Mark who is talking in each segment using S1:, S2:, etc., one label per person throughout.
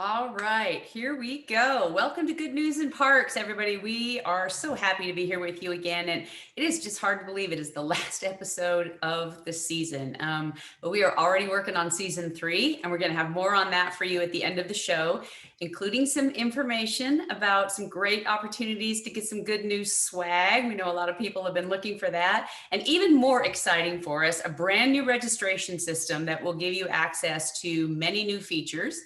S1: All right, here we go. Welcome to Good News in Parks, everybody. We are so happy to be here with you again. And it is just hard to believe it is the last episode of the season. But we are already working on season 3, and we're going to have more on that for you at the end of the show, including some information about some great opportunities to get some good news swag. We know a lot of people have been looking for that. And even more exciting for us, a brand new registration system that will give you access to many new features,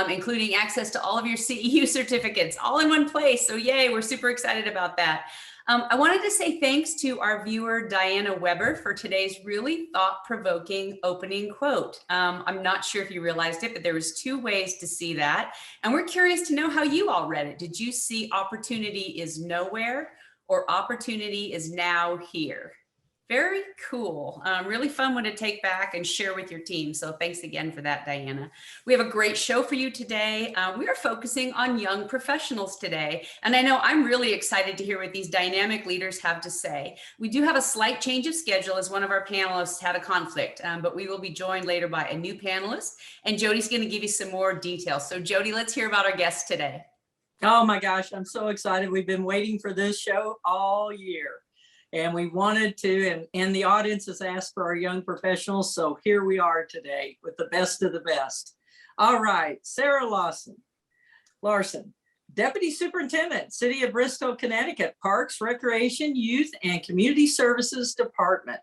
S1: including access to all of your CEU certificates all in one place. So yay, we're super excited about that. I wanted to say thanks to our viewer, Diana Weber, for today's really thought-provoking opening quote. I'm not sure if you realized it, but there was 2 ways to see that. And we're curious to know how you all read it. Did you see opportunity is nowhere or opportunity is now here? Very cool. Really fun one to take back and share with your team. So thanks again for that, Diana. We have a great show for you today. We are focusing on young professionals today. And I know I'm really excited to hear what these dynamic leaders have to say. We do have a slight change of schedule as one of our panelists had a conflict, but we will be joined later by a new panelist. And Jody's going to give you some more details. So Jody, let's hear about our guests today.
S2: Oh my gosh, I'm so excited. We've been waiting for this show all year. And we wanted to, and the audience has asked for our young professionals. So here we are today with the best of the best. All right, Sarah Larson, Deputy Superintendent, City of Bristol, Connecticut, Parks, Recreation, Youth, and Community Services Department.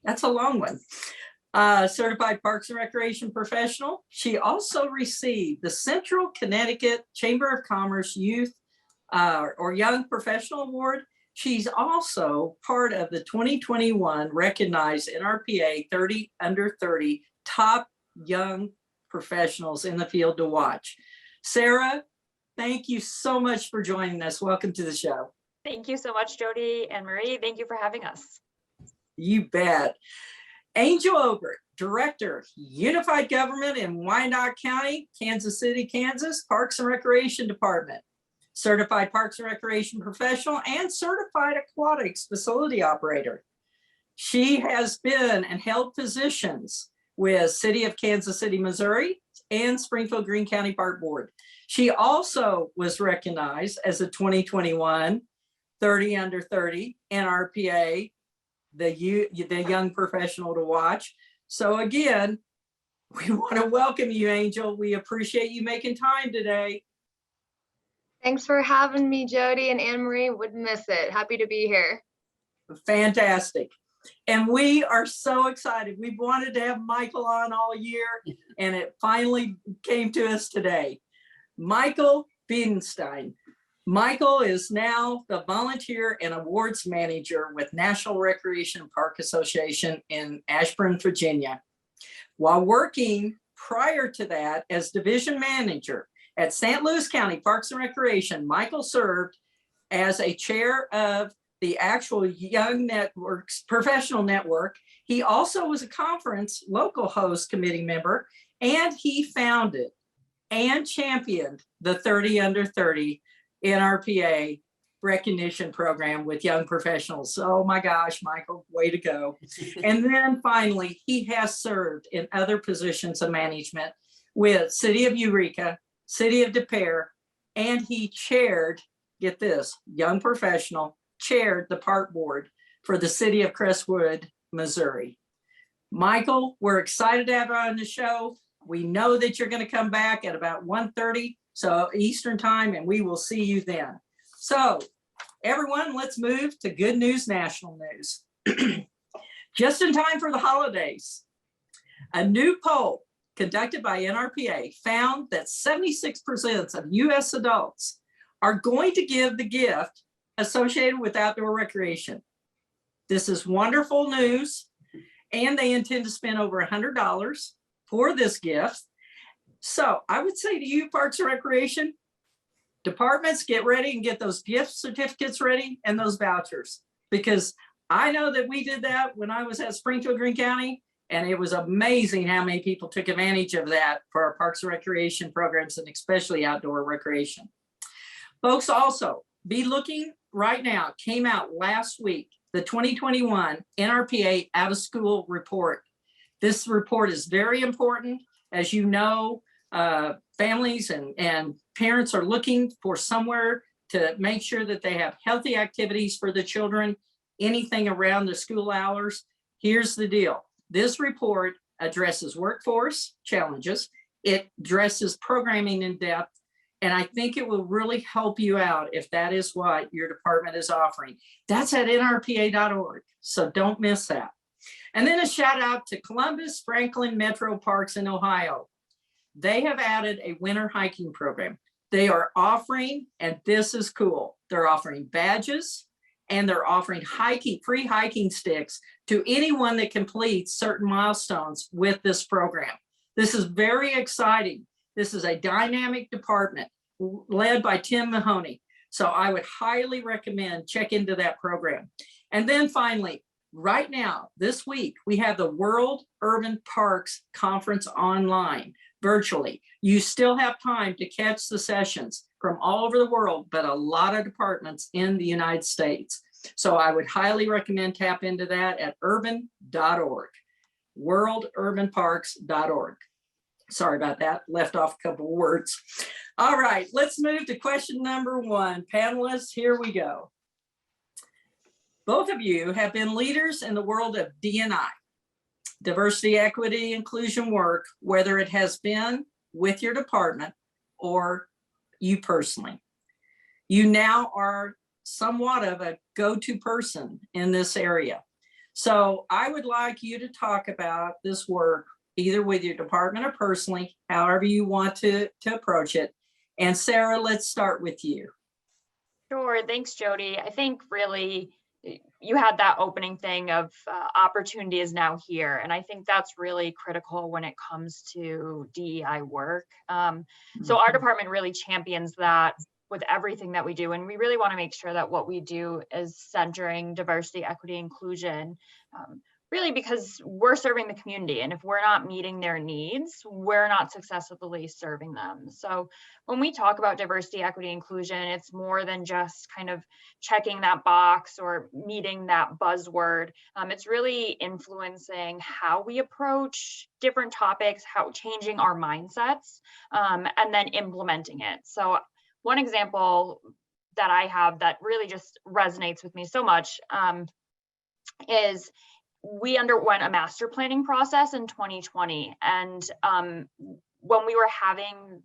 S2: That's a long one. Certified Parks and Recreation Professional. She also received the Central Connecticut Chamber of Commerce Youth or Young Professional Award. She's also part of the 2021 recognized Nrpa 30 under 30 top young professionals in the field to watch. Sarah, thank you so much for joining us. Welcome to the show.
S3: Thank you so much, Jody and Marie. Thank you for having us.
S2: You bet. Angel Obert, Director, Unified Government in Wyandotte County, Kansas City, Kansas, Parks and Recreation Department. Certified Parks and Recreation Professional and Certified Aquatics Facility Operator. She has been and held positions with City of Kansas City, Missouri and Springfield Greene County Park Board. She also was recognized as a 2021 30 under 30 NRPA, the young professional to watch. So again, we want to welcome you, Angel. We appreciate you making time today.
S4: Thanks for having me, Jody and Anne Marie. Wouldn't miss it. Happy to be here.
S2: Fantastic. And we are so excited. We've wanted to have Michael on all year, and it finally came to us today. Michael Biedenstein. Michael is now the volunteer and awards manager with National Recreation Park Association in Ashburn, Virginia. While working prior to that as division manager at St. Louis County Parks and Recreation, Michael served as a chair of the actual Young Networks Professional Network. He also was a conference local host committee member, and he founded and championed the 30 under 30 NRPA recognition program with young professionals. Oh my gosh, Michael, way to go. And then finally, he has served in other positions of management with City of Eureka, City of Deferred, and he chaired, get this, young professional, chaired the park board for the City of Crestwood, Missouri. Michael, we're excited to have you on the show. We know that you're going to come back at about 1:30, so Eastern time, and we will see you then. So everyone, let's move to good news, national news. Just in time for the holidays, a new poll conducted by NRPA found that 76% of US adults are going to give the gift associated with outdoor recreation. This is wonderful news, and they intend to spend over $100 for this gift. So I would say to you, Parks and Recreation departments, get ready and get those gift certificates ready and those vouchers, because I know that we did that when I was at Springfield Greene County. And it was amazing how many people took advantage of that for our Parks and Recreation programs, and especially outdoor recreation. Folks, also be looking right now, came out last week, the 2021 NRPA Out of School Report. This report is very important. As you know, families and parents are looking for somewhere to make sure that they have healthy activities for the children, anything around the school hours, here's the deal. This report addresses workforce challenges. It addresses programming in depth. And I think it will really help you out if that is what your department is offering. That's at nrpa.org. So don't miss that. And then a shout out to Columbus Franklin Metro Parks in Ohio. They have added a winter hiking program. They are offering, and this is cool, they're offering badges and they're offering free hiking sticks to anyone that completes certain milestones with this program. This is very exciting. This is a dynamic department led by Tim Mahoney. So I would highly recommend check into that program. And then finally, right now, this week, we have the World Urban Parks Conference online, virtually. You still have time to catch the sessions from all over the world, but a lot of departments in the United States. So I would highly recommend tap into that at urban.org, worldurbanparks.org. Sorry about that, left off a couple words. All right, let's move to question number 1. Panelists, here we go. Both of you have been leaders in the world of D&I, diversity, equity, inclusion work, whether it has been with your department or you personally. You now are somewhat of a go-to person in this area. So I would like you to talk about this work either with your department or personally, however you want to approach it. And Sarah, let's start with you.
S3: Sure, thanks, Jody. I think really you had that opening thing of opportunity is now here. And I think that's really critical when it comes to DEI work. So our department really champions that with everything that we do. And we really want to make sure that what we do is centering diversity, equity, inclusion, really because we're serving the community. And if we're not meeting their needs, we're not successfully serving them. So when we talk about diversity, equity, inclusion, it's more than just kind of checking that box or meeting that buzzword. It's really influencing how we approach different topics, how changing our mindsets, and then implementing it. So one example that I have that really just resonates with me so much is we underwent a master planning process in 2020. And when we were having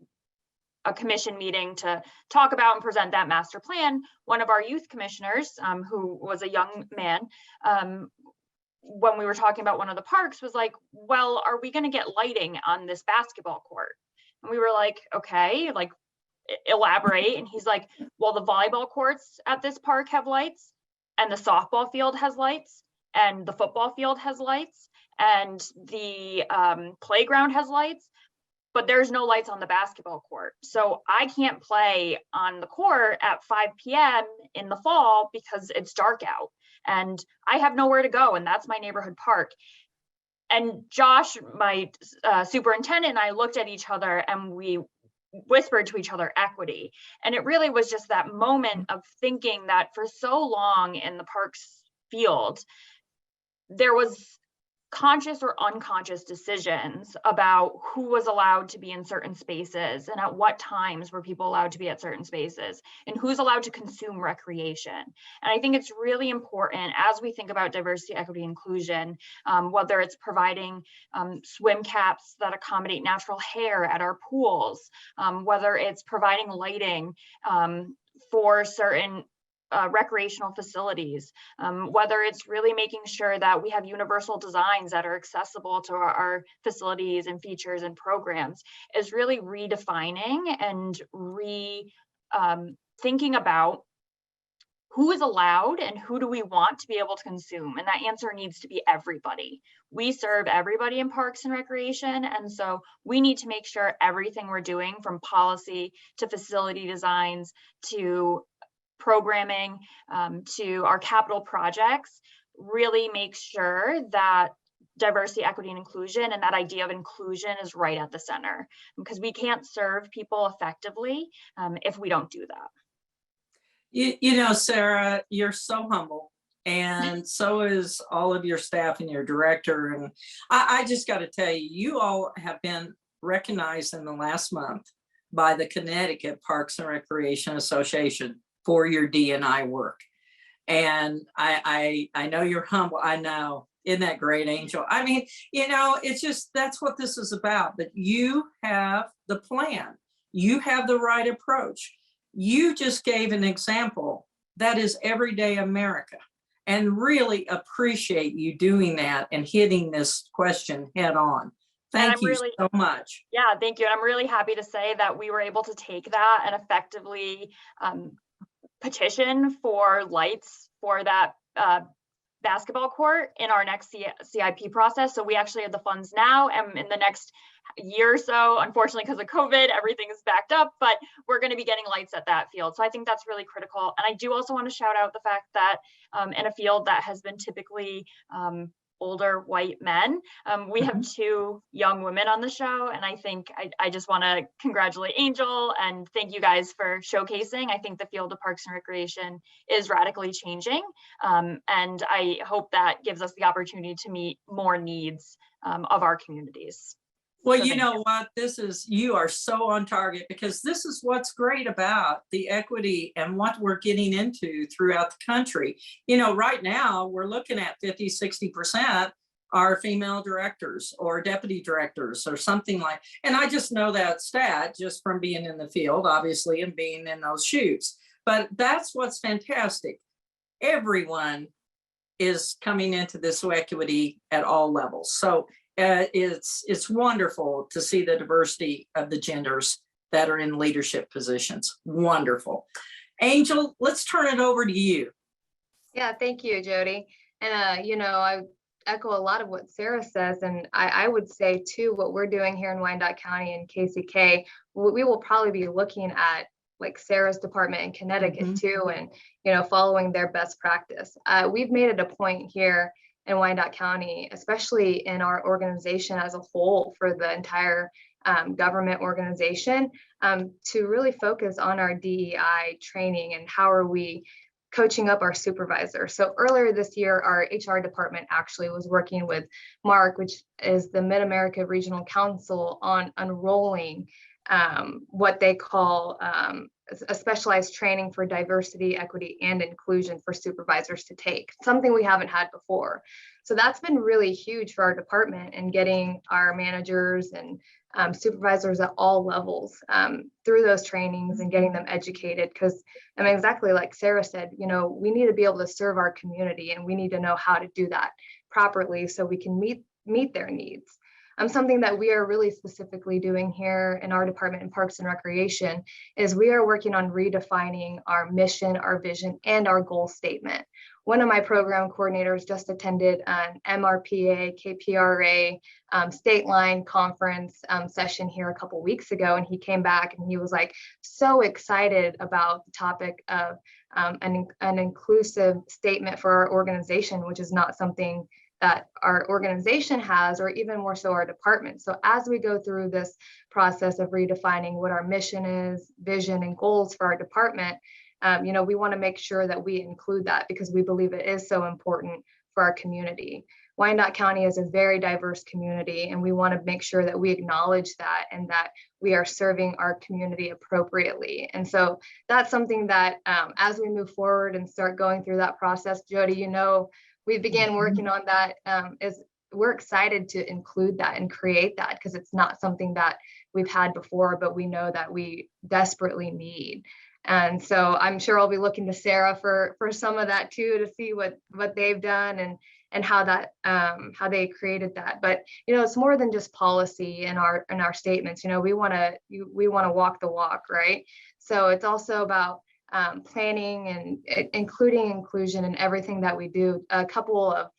S3: a commission meeting to talk about and present that master plan, one of our youth commissioners, who was a young man, when we were talking about one of the parks, was like, well, are we going to get lighting on this basketball court? And we were like, okay, like elaborate. And he's like, well, the volleyball courts at this park have lights, and the softball field has lights, and the football field has lights, and the playground has lights, but there's no lights on the basketball court. So I can't play on the court at 5 p.m. in the fall because it's dark out and I have nowhere to go, and that's my neighborhood park. And Josh, my superintendent, and I looked at each other and we whispered to each other equity. And it really was just that moment of thinking that for so long in the parks field, there was conscious or unconscious decisions about who was allowed to be in certain spaces and at what times were people allowed to be at certain spaces and who's allowed to consume recreation. And I think it's really important as we think about diversity, equity, inclusion, whether it's providing swim caps that accommodate natural hair at our pools, whether it's providing lighting for certain recreational facilities, whether it's really making sure that we have universal designs that are accessible to our facilities and features and programs, is really redefining and thinking about who is allowed and who do we want to be able to consume. And that answer needs to be everybody. We serve everybody in parks and recreation. And so we need to make sure everything we're doing, from policy to facility designs to programming, to our capital projects, really make sure that diversity, equity, and inclusion, and that idea of inclusion is right at the center, because we can't serve people effectively if we don't do that.
S2: You know, Sarah, you're so humble, and so is all of your staff and your director. And I just got to tell you, you all have been recognized in the last month by the Connecticut Parks and Recreation Association for your D&I work. And I know you're humble. I know. Isn't that great, Angel? I mean, you know, it's just, that's what this is about. But you have the plan. You have the right approach. You just gave an example that is everyday America, and really appreciate you doing that and hitting this question head on. Thank you so much.
S3: Yeah, thank you. And I'm really happy to say that we were able to take that and effectively petition for lights for that basketball court in our next CIP process. So we actually have the funds now, and in the next year or so, unfortunately, because of COVID, everything is backed up, but we're going to be getting lights at that field. So I think that's really critical. And I do also want to shout out the fact that in a field that has been typically older white men, we have two young women on the show. And I think I just want to congratulate Angel and thank you guys for showcasing. I think the field of Parks and Recreation is radically changing. And I hope that gives us the opportunity to meet more needs of our communities.
S2: Well,
S3: So
S2: you know what, you are so on target, because this is what's great about the equity and what we're getting into throughout the country. You know, right now we're looking at 50, 60% are female directors or deputy directors or something like, and I just know that stat just from being in the field, obviously, and being in those shoes. But that's what's fantastic. Everyone is coming into this equity at all levels. So it's wonderful to see the diversity of the genders that are in leadership positions. Wonderful. Angel, let's turn it over to you.
S4: Yeah, thank you, Jody. And, you know, I echo a lot of what Sarah says. And I would say, too, what we're doing here in Wyandotte County and KCK, we will probably be looking at like Sarah's department in Connecticut, too, and, you know, following their best practice. We've made it a point here in Wyandotte County, especially in our organization as a whole for the entire government organization, to really focus on our DEI training and how are we coaching up our supervisors. So earlier this year, our HR department actually was working with Mark, which is the Mid-America Regional Council, on unrolling what they call a specialized training for diversity, equity, and inclusion for supervisors to take, something we haven't had before. So that's been really huge for our department and getting our managers and supervisors at all levels through those trainings and getting them educated. Because I mean, exactly like Sarah said, you know, we need to be able to serve our community, and we need to know how to do that properly so we can meet their needs. Something that we are really specifically doing here in our department in Parks and Recreation is we are working on redefining our mission, our vision, and our goal statement. One of my program coordinators just attended an Nrpa, KPRA state line conference session here a couple weeks ago, and he came back and he was like so excited about the topic of an inclusive statement for our organization, which is not something that our organization has, or even more so our department. So as we go through this process of redefining what our mission is, vision, and goals for our department, you know, we want to make sure that we include that because we believe it is so important for our community. Wyandotte County is a very diverse community, and we want to make sure that we acknowledge that and that we are serving our community appropriately. And so that's something that as we move forward and start going through that process, Jody, you know, we began working on that. We're excited to include that and create that because it's not something that we've had before, but we know that we desperately need. And so I'm sure I'll be looking to Sarah for some of that too, to see what they've done and how that how they created that. But you know, it's more than just policy in our statements. You know, we want to walk the walk, right? So it's also about planning and including inclusion in everything that we do. A couple of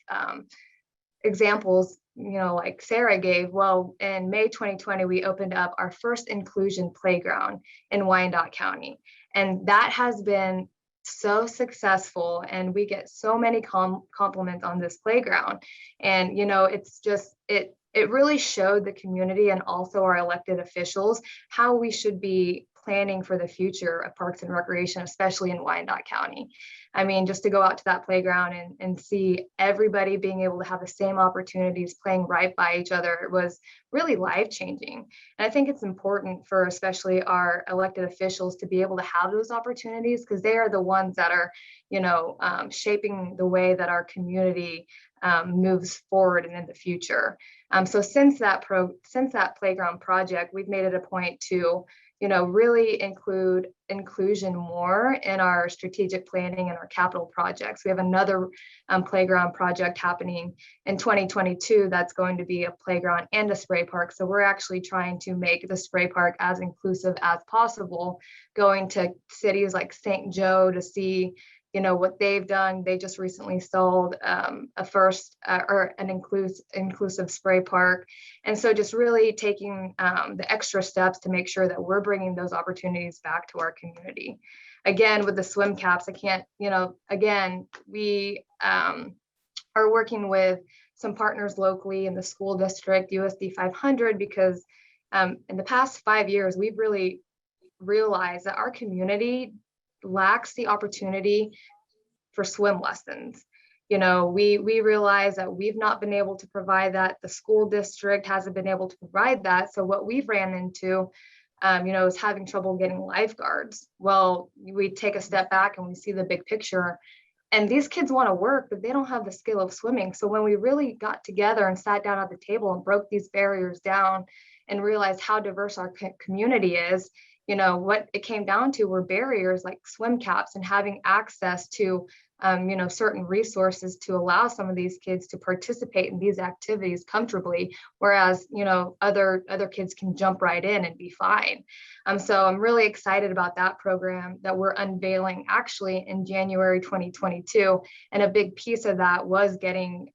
S4: examples, you know, like Sarah gave. Well, in May 2020, we opened up our first inclusion playground in Wyandotte County, and that has been so successful, and we get so many compliments on this playground. And you know, it's just it really showed the community and also our elected officials how we should be planning for the future of parks and recreation, especially in Wyandotte County. I mean, just to go out to that playground and see everybody being able to have the same opportunities playing right by each other, it was really life-changing. And I think it's important for especially our elected officials to be able to have those opportunities, because they are the ones that are, shaping the way that our community moves forward and in the future. So since that playground project, we've made it a point to, really include inclusion more in our strategic planning and our capital projects. We have another playground project happening in 2022 that's going to be a playground and a spray park. So we're actually trying to make the spray park as inclusive as possible, going to cities like St. Joe to see what they've done. They just recently sold an inclusive spray park. And so just really taking the extra steps to make sure that we're bringing those opportunities back to our community. Again, with the swim caps, I can't, again, we are working with some partners locally in the school district, USD 500, because in the past 5 years, we've really realized that our community lacks the opportunity for swim lessons. We realize that we've not been able to provide that. The school district hasn't been able to provide that. So what we've ran into, is having trouble getting lifeguards. Well, we take a step back and we see the big picture, and these kids want to work, but they don't have the skill of swimming. So when we really got together and sat down at the table and broke these barriers down and realized how diverse our community is, what it came down to were barriers like swim caps and having access to, certain resources to allow some of these kids to participate in these activities comfortably, whereas, other kids can jump right in and be fine. So I'm really excited about that program that we're unveiling actually in January 2022. And a big piece of that was getting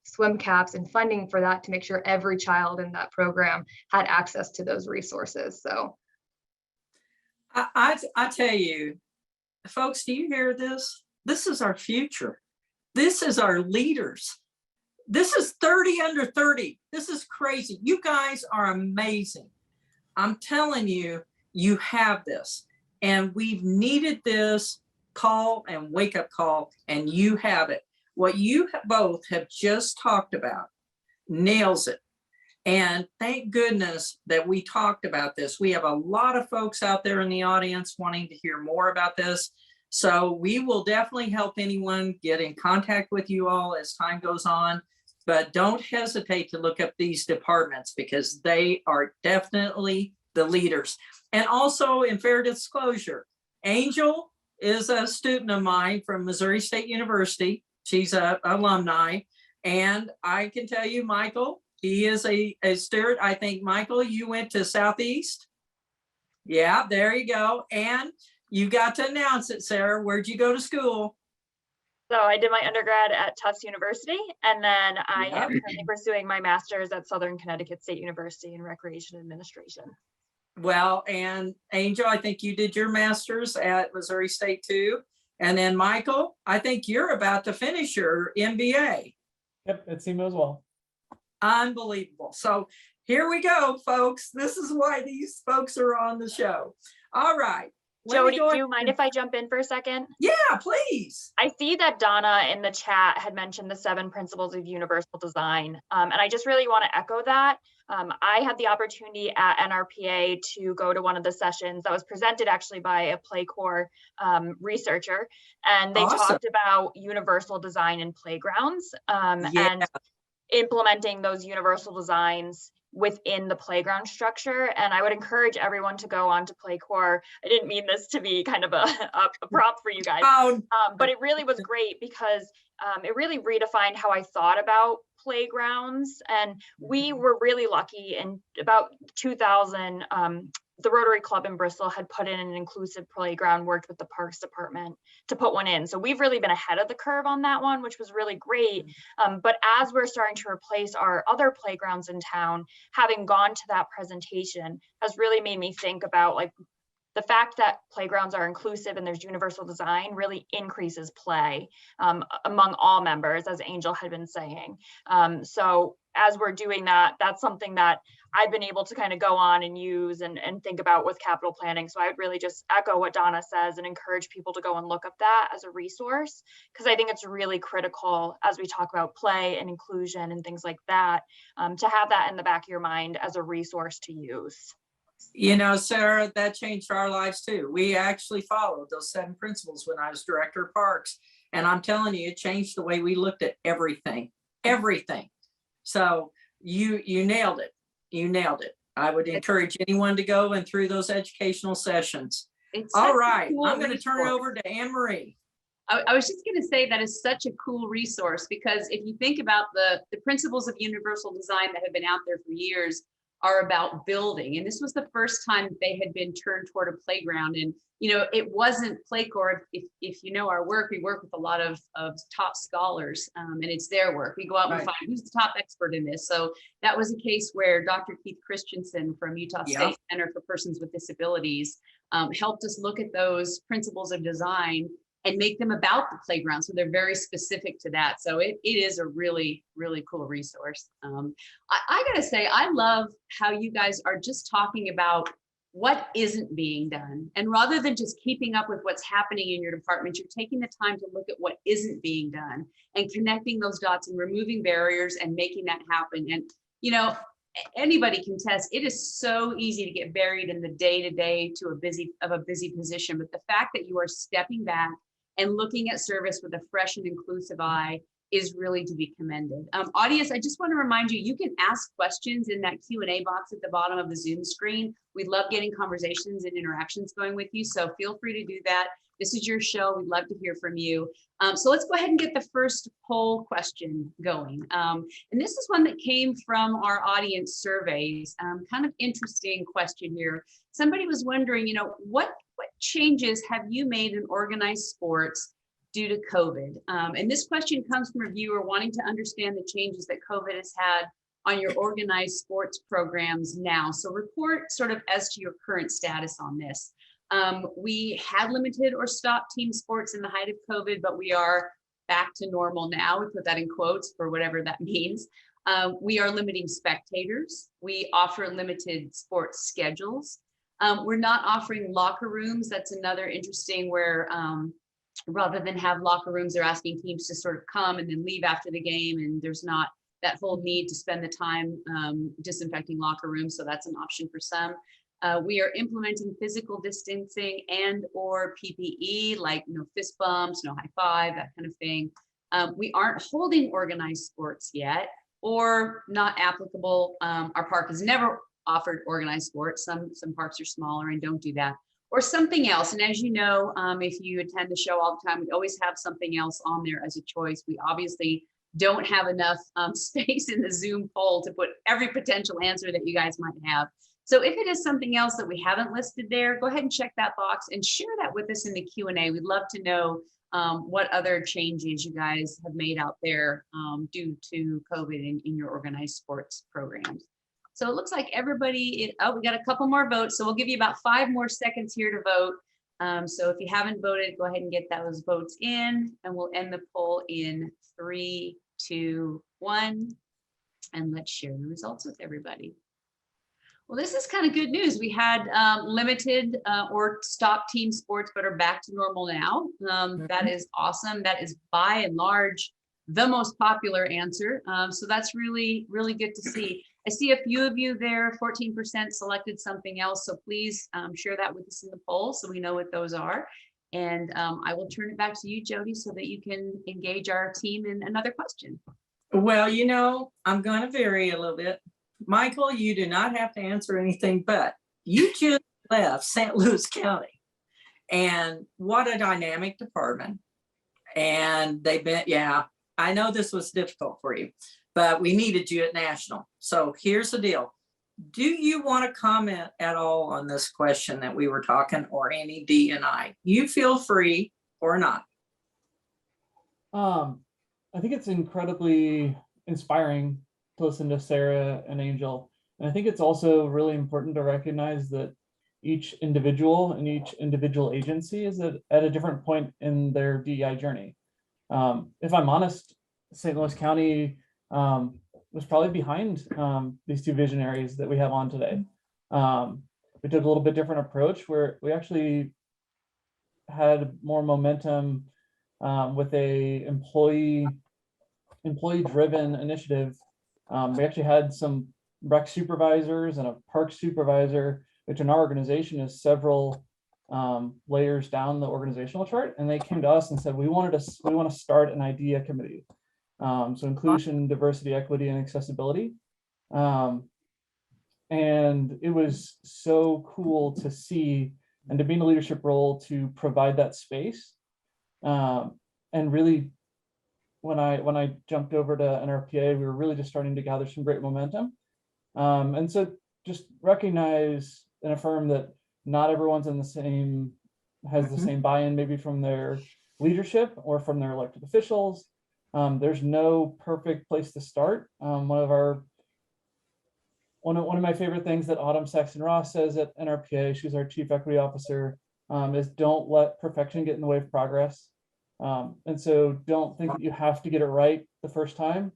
S4: swim caps and funding for that to make sure every child in that program had access to those resources. So
S2: I tell you, folks, do you hear this? This is our future. This is our leaders. This is 30 under 30. This is crazy. You guys are amazing. I'm telling you, you have this. And we've needed this call and wake up call, and you have it. What you both have just talked about nails it. And thank goodness that we talked about this. We have a lot of folks out there in the audience wanting to hear more about this. So we will definitely help anyone get in contact with you all as time goes on. But don't hesitate to look up these departments, because they are definitely the leaders. And also, in fair disclosure, Angel is a student of mine from Missouri State University. She's an alumni. And I can tell you, Michael, he is a student. I think, Michael, you went to Southeast. Yeah, there you go. And you got to announce it, Sarah. Where'd you go to school?
S3: So I did my undergrad at Tufts University, and then I am currently pursuing my master's at Southern Connecticut State University in Recreation Administration.
S2: Well, and Angel, I think you did your master's at Missouri State too. And then Michael, I think you're about to finish your MBA.
S5: Yep, at SEMO as well.
S2: Unbelievable. So here we go, folks. This is why these folks are on the show. All right.
S3: Jody, do you mind if I jump in for a second?
S2: Yeah, please.
S3: I see that Donna in the chat had mentioned the 7 principles of universal design. And I just really want to echo that. I had the opportunity at Nrpa to go to one of the sessions that was presented actually by a Play Corps researcher. And they talked about universal design in playgrounds and implementing those universal designs within the playground structure. And I would encourage everyone to go on to Play Corps. I didn't mean this to be kind of a prompt for you guys, but it really was great because it really redefined how I thought about playgrounds. And we were really lucky in about 2000, the Rotary Club in Bristol had put in an inclusive playground, worked with the Parks Department to put one in. So we've really been ahead of the curve on that one, which was really great. But as we're starting to replace our other playgrounds in town, having gone to that presentation has really made me think about like the fact that playgrounds are inclusive and there's universal design really increases play among all members, as Angel had been saying. So as we're doing that, that's something that I've been able to kind of go on and use and think about with capital planning. So I would really just echo what Donna says and encourage people to go and look up that as a resource, because I think it's really critical as we talk about play and inclusion and things like that, to have that in the back of your mind as a resource to use.
S2: You know, Sarah, that changed our lives too. We actually followed those 7 principles when I was director of parks. And I'm telling you, it changed the way we looked at everything. So you nailed it. You nailed it. I would encourage anyone to go and through those educational sessions. All right, I'm going to turn it over to Anne Marie.
S1: I was just going to say that is such a cool resource, because if you think about the principles of universal design that have been out there for years are about building. And this was the first time they had been turned toward a playground. And, you know, it wasn't Playcore. If you know our work, we work with a lot of top scholars, and it's their work. We go out and find who's the top expert in this. So that was a case where Dr. Keith Christensen from Utah State Center for Persons with Disabilities helped us look at those principles of design and make them about the playground. So they're very specific to that. So it is a really, really cool resource. I gotta say, I love how you guys are just talking about what isn't being done. And rather than just keeping up with what's happening in your department, you're taking the time to look at what isn't being done and connecting those dots and removing barriers and making that happen. And, you know, anybody can test, it is so easy to get buried in the day-to-day to a busy position. But the fact that you are stepping back and looking at service with a fresh and inclusive eye is really to be commended. Audience, I just want to remind you, you can ask questions in that Q&A box at the bottom of the Zoom screen. We love getting conversations and interactions going with you, so feel free to do that. This is your show. We'd love to hear from you. So let's go ahead and get the first poll question going. And this is one that came from our audience surveys. Kind of interesting question here. Somebody was wondering, you know, what changes have you made in organized sports due to COVID? And this question comes from a viewer wanting to understand the changes that COVID has had on your organized sports programs now. So report sort of as to your current status on this. We had limited or stopped team sports in the height of COVID, but we are back to normal now. We put that in quotes for whatever that means. We are limiting spectators. We offer limited sports schedules. We're not offering locker rooms. That's another interesting where rather than have locker rooms, they're asking teams to sort of come and then leave after the game. And there's not that whole need to spend the time disinfecting locker rooms. So that's an option for some. We are implementing physical distancing and or PPE, like no fist bumps, no high five, that kind of thing. We aren't holding organized sports yet, or not applicable. Our park has never offered organized sports. Some parks are smaller and don't do that, or something else. And as you know, if you attend the show all the time, we always have something else on there as a choice. We obviously don't have enough space in the Zoom poll to put every potential answer that you guys might have. So if it is something else that we haven't listed there, go ahead and check that box and share that with us in the Q&A. We'd love to know what other changes you guys have made out there due to COVID in your organized sports programs. So it looks like everybody, we got a couple more votes. So we'll give you about 5 more seconds here to vote. So if you haven't voted, go ahead and get those votes in, and we'll end the poll in 3, 2, 1. And let's share the results with everybody. Well, this is kind of good news. We had limited or stopped team sports, but are back to normal now. That is awesome. That is by and large the most popular answer. So that's really, really good to see. I see a few of you there, 14% selected something else. So please share that with us in the poll so we know what those are. And I will turn it back to you, Jody, so that you can engage our team in another question.
S2: Well, you know, I'm going to vary a little bit. Michael, you do not have to answer anything, but you just left St. Louis County. And what a dynamic department. And they've been, yeah, I know this was difficult for you, but we needed you at National. So here's the deal. Do you want to comment at all on this question that we were talking, or any D&I? You feel free or not.
S5: I think it's incredibly inspiring to listen to Sarah and Angel. And I think it's also really important to recognize that each individual and each individual agency is at a different point in their DEI journey. If I'm honest, St. Louis County was probably behind these two visionaries that we have on today. We took a little bit different approach where we actually had more momentum with a employee-driven initiative. We actually had some rec supervisors and a park supervisor, which in our organization is several layers down the organizational chart, and they came to us and said, we want to start an idea committee. So inclusion, diversity, equity, and accessibility. And it was so cool to see and to be in a leadership role to provide that space. And really, when I jumped over to Nrpa, we were really just starting to gather some great momentum. And so just recognize and affirm that not everyone's has the same buy-in, maybe from their leadership or from their elected officials. There's no perfect place to start. One of my favorite things that Autumn Saxon-Ross says at Nrpa, she's our Chief Equity Officer, is don't let perfection get in the way of progress. And so don't think that you have to get it right the first time.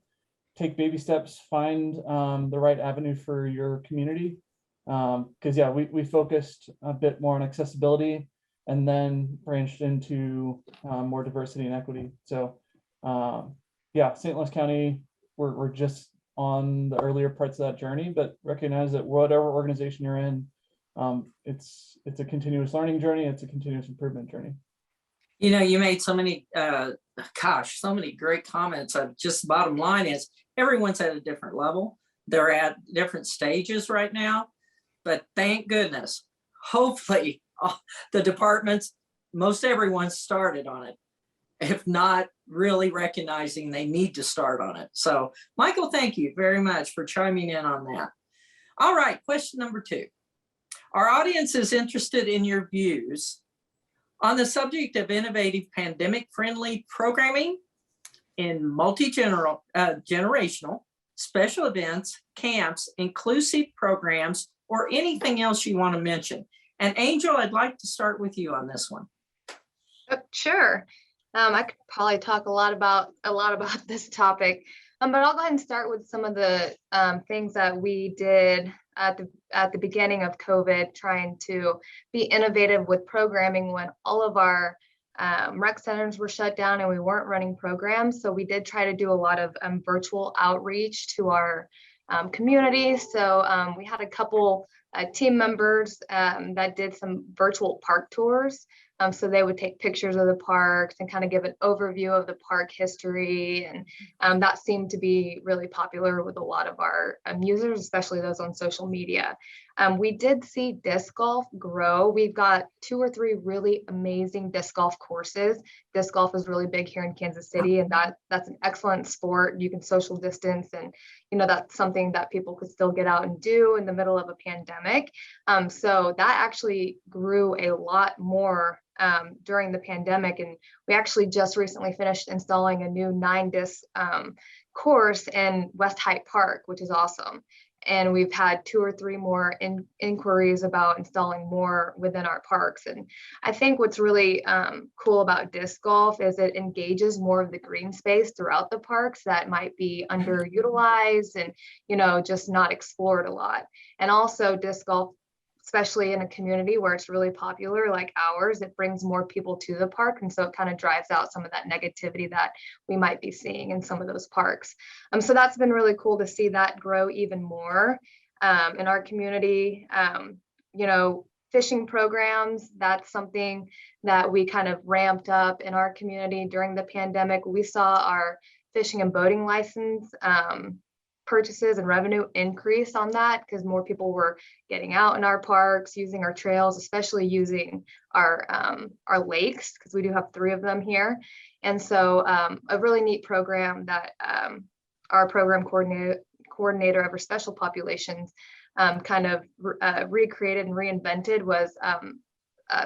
S5: Take baby steps, find the right avenue for your community. Because yeah, we focused a bit more on accessibility and then branched into more diversity and equity. So yeah, St. Louis County, we're just on the earlier parts of that journey, but recognize that whatever organization you're in, it's a continuous learning journey. It's a continuous improvement journey.
S2: You know, you made so many, so many great comments. Just bottom line is everyone's at a different level. They're at different stages right now, but thank goodness, hopefully the departments, most everyone started on it, if not really recognizing they need to start on it. So Michael, thank you very much for chiming in on that. All right, question number 2. Our audience is interested in your views on the subject of innovative pandemic-friendly programming in multi-generational, special events, camps, inclusive programs, or anything else you want to mention. And Angel, I'd like to start with you on this one.
S4: Sure. I could probably talk a lot about this topic, but I'll go ahead and start with some of the things that we did at the beginning of COVID, trying to be innovative with programming when all of our rec centers were shut down and we weren't running programs. So we did try to do a lot of virtual outreach to our community. So we had a couple team members that did some virtual park tours. So they would take pictures of the parks and kind of give an overview of the park history. And that seemed to be really popular with a lot of our users, especially those on social media. We did see disc golf grow. We've got 2 or 3 really amazing disc golf courses. Disc golf is really big here in Kansas City, and that's an excellent sport. You can social distance, and that's something that people could still get out and do in the middle of a pandemic. So that actually grew a lot more during the pandemic, and we actually just recently finished installing a new 9-disc course in West Hyde Park, which is awesome. And we've had 2 or 3 more inquiries about installing more within our parks. And I think what's really cool about disc golf is it engages more of the green space throughout the parks that might be underutilized and, just not explored a lot. And also disc golf, especially in a community where it's really popular like ours, it brings more people to the park. And so it kind of drives out some of that negativity that we might be seeing in some of those parks. So that's been really cool to see that grow even more in our community. Fishing programs, that's something that we kind of ramped up in our community during the pandemic. We saw our fishing and boating license purchases and revenue increase on that because more people were getting out in our parks, using our trails, especially using our lakes, because we do have 3 of them here. And so a really neat program that our program coordinator of our special populations kind of recreated and reinvented was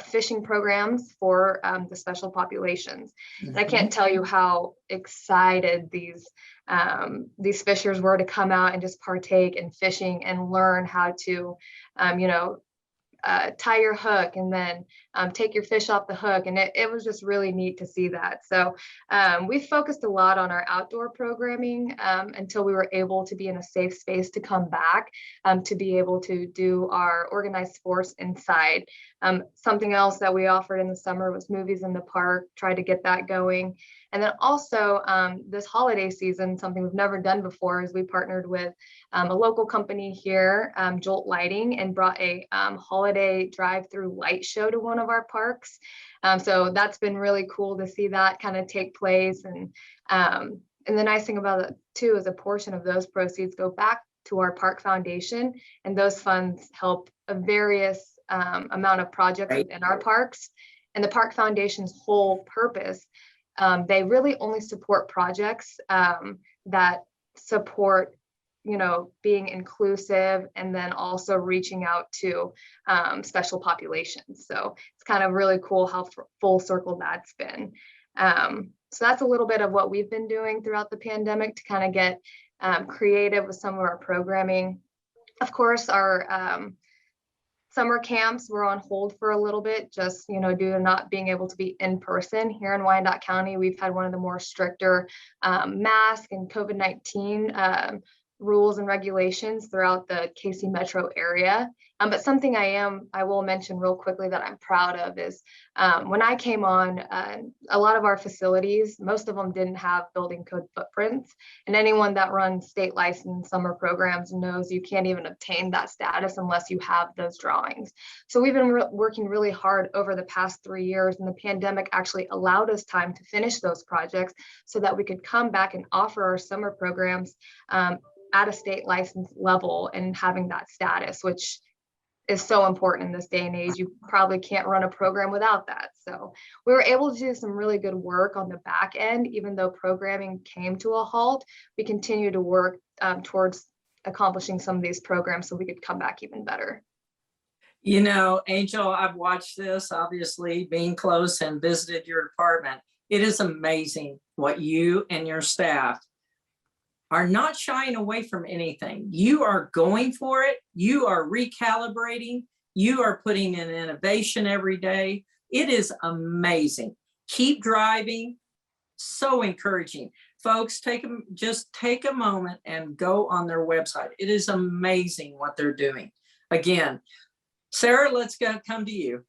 S4: fishing programs for the special populations. And I can't tell you how excited these fishers were to come out and just partake in fishing and learn how to, tie your hook and then take your fish off the hook. And it was just really neat to see that. So we focused a lot on our outdoor programming until we were able to be in a safe space to come back, to be able to do our organized sports inside. Something else that we offered in the summer was movies in the park, tried to get that going. And then also this holiday season, something we've never done before is we partnered with a local company here, Jolt Lighting, and brought a holiday drive-through light show to one of our parks. So that's been really cool to see that kind of take place. And the nice thing about it too is a portion of those proceeds go back to our park foundation, and those funds help a various amount of projects within our parks. And the park foundation's whole purpose, they really only support projects that support, you know, being inclusive and then also reaching out to special populations. So it's kind of really cool how full circle that's been. So that's a little bit of what we've been doing throughout the pandemic to kind of get creative with some of our programming. Of course, our summer camps were on hold for a little bit, just, you know, due to not being able to be in person. Here in Wyandotte County, we've had one of the more stricter mask and COVID-19 rules and regulations throughout the KC metro area. But something I will mention real quickly that I'm proud of is when I came on, a lot of our facilities, most of them didn't have building code footprints. And anyone that runs state licensed summer programs knows you can't even obtain that status unless you have those drawings. So we've been working really hard over the past 3 years, and the pandemic actually allowed us time to finish those projects so that we could come back and offer our summer programs at a state license level and having that status, which is so important in this day and age. You probably can't run a program without that. So we were able to do some really good work on the back end. Even though programming came to a halt, we continue to work towards accomplishing some of these programs so we could come back even better.
S2: You know, Angel, I've watched this, obviously, being close and visited your department. It is amazing what you and your staff are not shying away from anything. You are going for it. You are recalibrating. You are putting in innovation every day. It is amazing. Keep driving. So encouraging. Folks, just take a moment and go on their website. It is amazing what they're doing. Again, Sarah, let's come to you.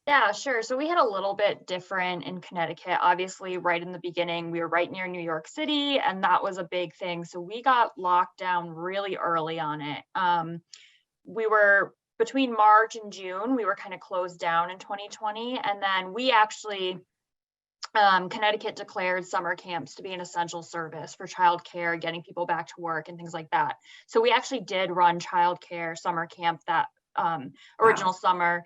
S3: Yeah, sure. So we had a little bit different in Connecticut. Obviously, right in the beginning, we were right near New York City, and that was a big thing. So we got locked down really early on it. We were between March and June, we were kind of closed down in 2020. And then we actually, Connecticut declared summer camps to be an essential service for childcare, getting people back to work and things like that. So we actually did run childcare summer camp that original summer.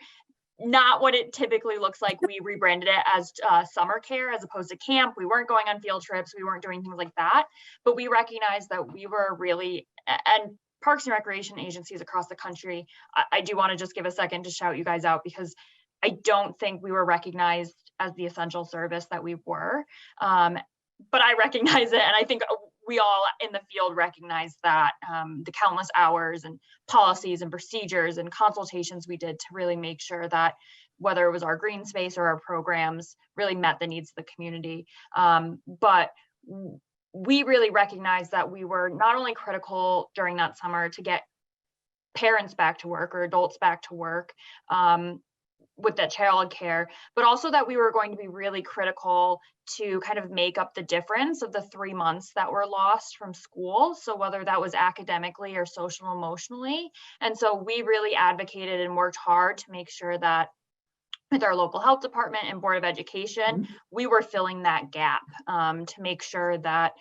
S3: Not what it typically looks like. We rebranded it as summer care as opposed to camp. We weren't going on field trips. We weren't doing things like that. But we recognized that we were really, and parks and recreation agencies across the country, I do want to just give a second to shout you guys out because I don't think we were recognized as the essential service that we were. But I recognize it. And I think we all in the field recognize that the countless hours and policies and procedures and consultations we did to really make sure that whether it was our green space or our programs really met the needs of the community. But we really recognized that we were not only critical during that summer to get parents back to work or adults back to work with that child care, but also that we were going to be really critical to kind of make up the difference of the 3 months that were lost from school. So whether that was academically or social emotionally. And so we really advocated and worked hard to make sure that with our local health department and Board of Education, we were filling that gap to make sure that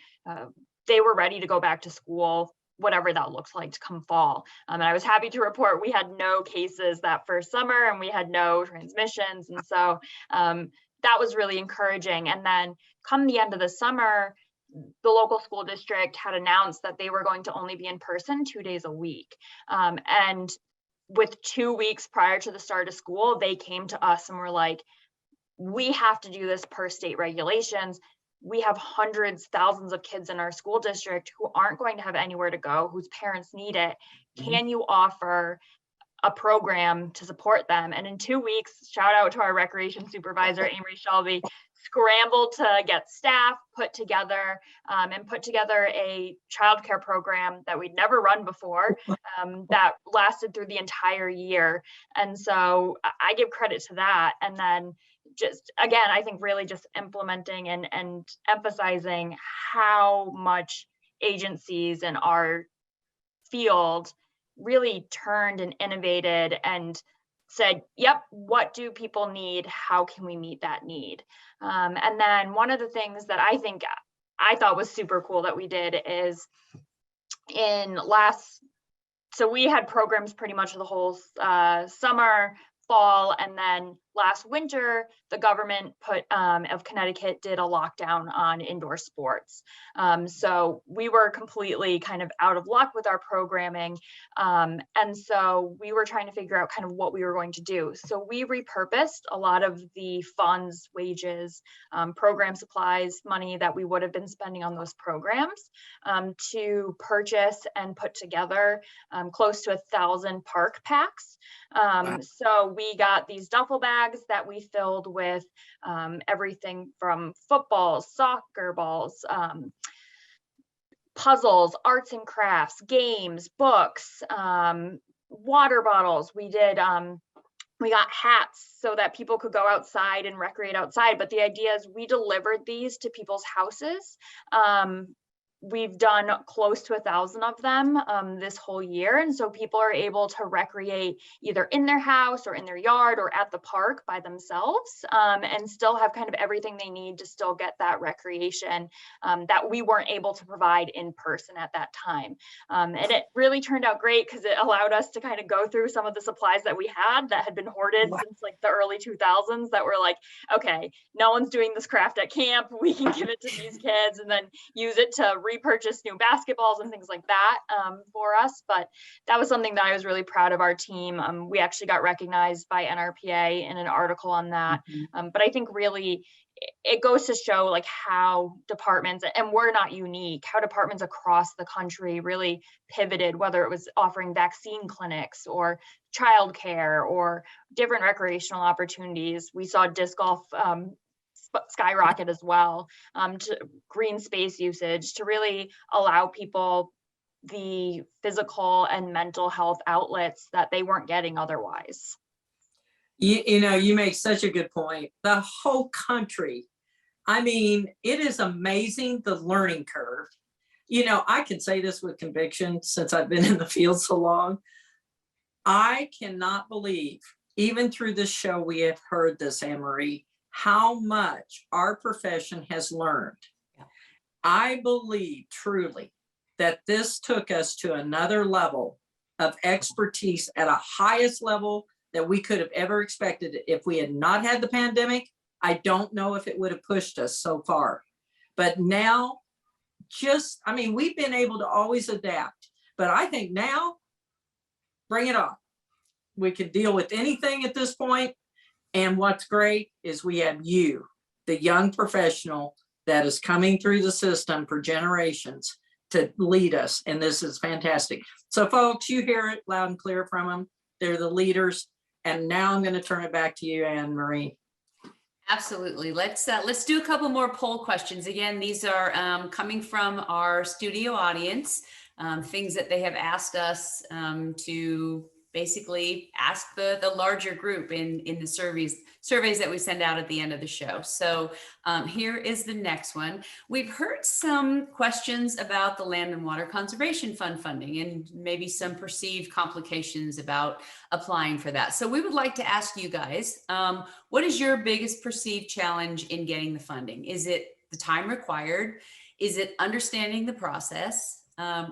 S3: they were ready to go back to school, whatever that looks like to come fall. And I was happy to report we had no cases that first summer and we had no transmissions. And so that was really encouraging. And then come the end of the summer, the local school district had announced that they were going to only be in person 2 days a week. And with 2 weeks prior to the start of school, they came to us and were like, we have to do this per state regulations. We have hundreds, thousands of kids in our school district who aren't going to have anywhere to go, whose parents need it. Can you offer a program to support them. And in 2 weeks, shout out to our recreation supervisor, Amory Shelby, scrambled to get staff put together and put together a childcare program that we'd never run before that lasted through the entire year. And so I give credit to that. And then just, again, I think really just implementing and emphasizing how much agencies in our field really turned and innovated and said, yep, what do people need? How can we meet that need? And then one of the things that I thought was super cool that we did is so we had programs pretty much the whole summer, fall, and then last winter, the government of Connecticut did a lockdown on indoor sports. So we were completely kind of out of luck with our programming. And so we were trying to figure out kind of what we were going to do. So we repurposed a lot of the funds, wages, program supplies, money that we would have been spending on those programs to purchase and put together close to 1,000 park packs. So we got these duffel bags that we filled with everything from footballs, soccer balls, puzzles, arts and crafts, games, books, water bottles. We got hats so that people could go outside and recreate outside. But the idea is we delivered these to people's houses. We've done close to 1,000 of them this whole year. And so people are able to recreate either in their house or in their yard or at the park by themselves and still have kind of everything they need to still get that recreation that we weren't able to provide in person at that time. And it really turned out great because it allowed us to kind of go through some of the supplies that we had that had been hoarded since like the early 2000s that were like, okay, no one's doing this craft at camp. We can give it to these kids and then use it to repurchase new basketballs and things like that for us. But that was something that I was really proud of our team. We actually got recognized by Nrpa in an article on that. But I think really it goes to show like how departments, and we're not unique, how departments across the country really pivoted, whether it was offering vaccine clinics or childcare or different recreational opportunities. We saw disc golf skyrocket as well, to green space usage, to really allow people the physical and mental health outlets that they weren't getting otherwise.
S2: You know, you make such a good point. The whole country, I mean, it is amazing, the learning curve. You know, I can say this with conviction since I've been in the field so long. I cannot believe, even through this show, we have heard this, Anne-Marie, how much our profession has learned. Yeah. I believe truly that this took us to another level of expertise at a highest level that we could have ever expected. If we had not had the pandemic, I don't know if it would have pushed us so far. But now, I mean, we've been able to always adapt, but I think now, bring it on. We can deal with anything at this point. And what's great is we have you, the young professional that is coming through the system for generations to lead us. And this is fantastic. So folks, you hear it loud and clear from them. They're the leaders. And now I'm going to turn it back to you, Anne-Marie.
S1: Absolutely. Let's do a couple more poll questions. Again, these are coming from our studio audience, things that they have asked us to basically ask the larger group in the surveys that we send out at the end of the show. So here is the next one. We've heard some questions about the Land and Water Conservation Fund funding and maybe some perceived complications about applying for that. So we would like to ask you guys, what is your biggest perceived challenge in getting the funding? Is it the time required? Is it understanding the process,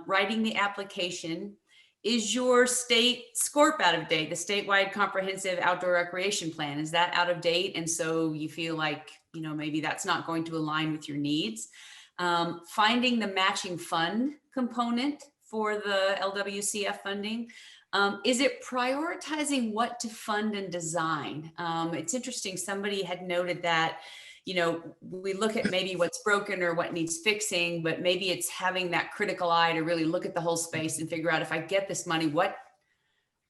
S1: writing the application? Is your state SCORP out of date, the statewide comprehensive outdoor recreation plan? Is that out of date? And so you feel like, you know, maybe that's not going to align with your needs. Finding the matching fund component for the LWCF funding. Is it prioritizing what to fund and design? It's interesting. Somebody had noted that, you know, we look at maybe what's broken or what needs fixing, but maybe it's having that critical eye to really look at the whole space and figure out, if I get this money, what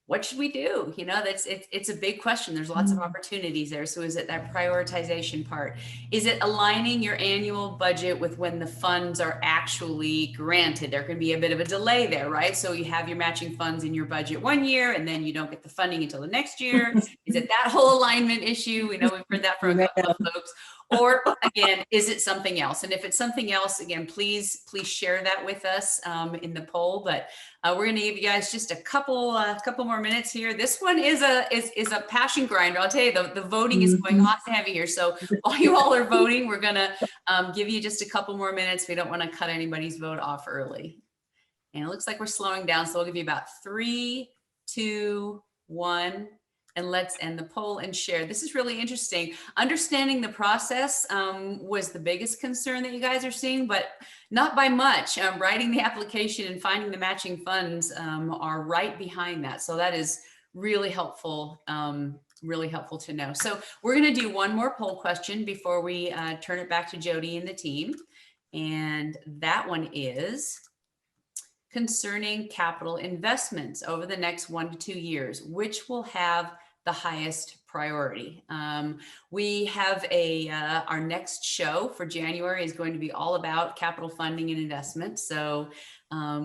S1: what should we do? You know, it's a big question. There's lots of opportunities there. So is it that prioritization part? Is it aligning your annual budget with when the funds are actually granted? There can be a bit of a delay there, right? So you have your matching funds in your budget one year and then you don't get the funding until the next year. Is it that whole alignment issue? We know we've heard that from a couple of folks. Or again, is it something else? And if it's something else, again, please share that with us in the poll. But we're going to give you guys just a couple more minutes here. This one is a passion grinder. I'll tell you, the voting is going hot and heavy here. So while you all are voting, we're going to give you just a couple more minutes. We don't want to cut anybody's vote off early. And it looks like we're slowing down. So we'll give you about 3, 2, 1. And let's end the poll and share. This is really interesting. Understanding the process was the biggest concern that you guys are seeing, but not by much. Writing the application and finding the matching funds are right behind that. So that is really helpful to know. So we're gonna do one more poll question before we turn it back to Jody and the team. And that one is concerning capital investments over the next 1 to 2 years, which will have the highest priority. We have our next show for January is going to be all about capital funding and investment. So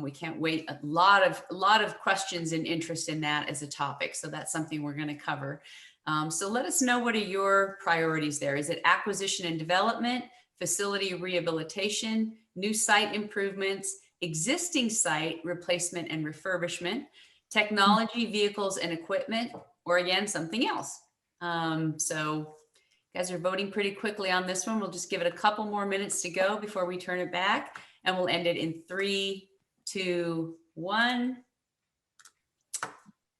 S1: we can't wait. A lot of questions and interest in that as a topic. So that's something we're going to cover. So let us know, what are your priorities there? Is it acquisition and development, facility rehabilitation, new site improvements, existing site replacement and refurbishment, technology, vehicles and equipment, or again, something else? So you guys are voting pretty quickly on this one. We'll just give it a couple more minutes to go before we turn it back, and we'll end it in 3, 2, 1.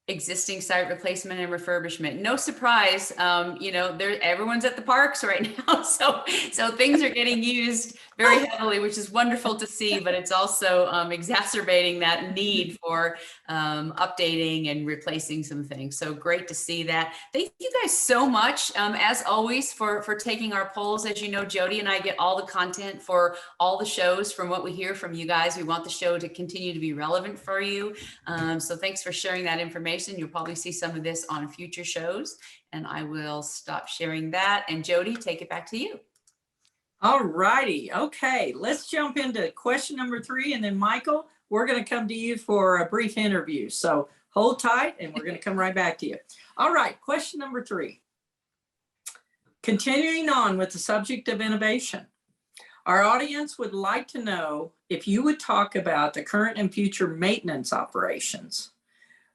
S1: Existing site replacement and refurbishment. No surprise, you know, everyone's at the parks right now, so things are getting used very heavily, which is wonderful to see, but it's also exacerbating that need for updating and replacing some things. So great to see that. Thank you guys so much, as always, for taking our polls. As you know, Jody and I get all the content for all the shows from what we hear from you guys. We want the show to continue to be relevant for you. So thanks for sharing that information. You'll probably see some of this on future shows, and I will stop sharing that. And Jody, take it back to you.
S2: All righty. Okay, let's jump into question number 3. And then Michael, we're going to come to you for a brief interview. So hold tight and we're going to come right back to you. All right, question number 3. Continuing on with the subject of innovation. Our audience would like to know if you would talk about the current and future maintenance operations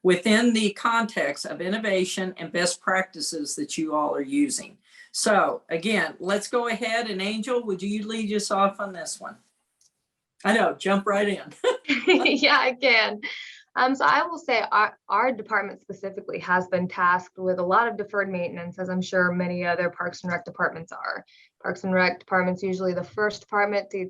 S2: within the context of innovation and best practices that you all are using. So again, let's go ahead, and Angel, would you lead us off on this one? I know, jump right in.
S4: Yeah, I can. So I will say our department specifically has been tasked with a lot of deferred maintenance, as I'm sure many other Parks and Rec departments are. Parks and Rec department's usually the first department to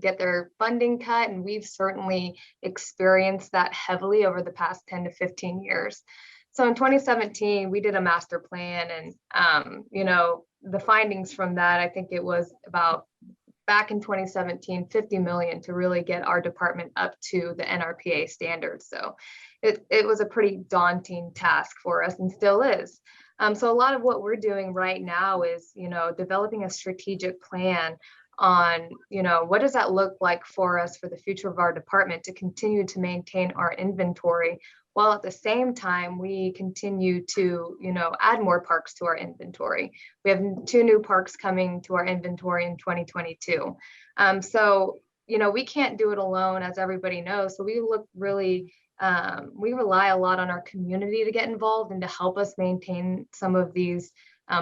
S4: get their funding cut. And we've certainly experienced that heavily over the past 10 to 15 years. So in 2017, we did a master plan, and, the findings from that, I think it was about back in 2017, 50 million to really get our department up to the Nrpa standards. So it was a pretty daunting task for us, and still is. So a lot of what we're doing right now is, developing a strategic plan on, what does that look like for us for the future of our department to continue to maintain our inventory, while at the same time we continue to, add more parks to our inventory. We have 2 new parks coming to our inventory in 2022. So, we can't do it alone, as everybody knows. So we we rely a lot on our community to get involved and to help us maintain some of these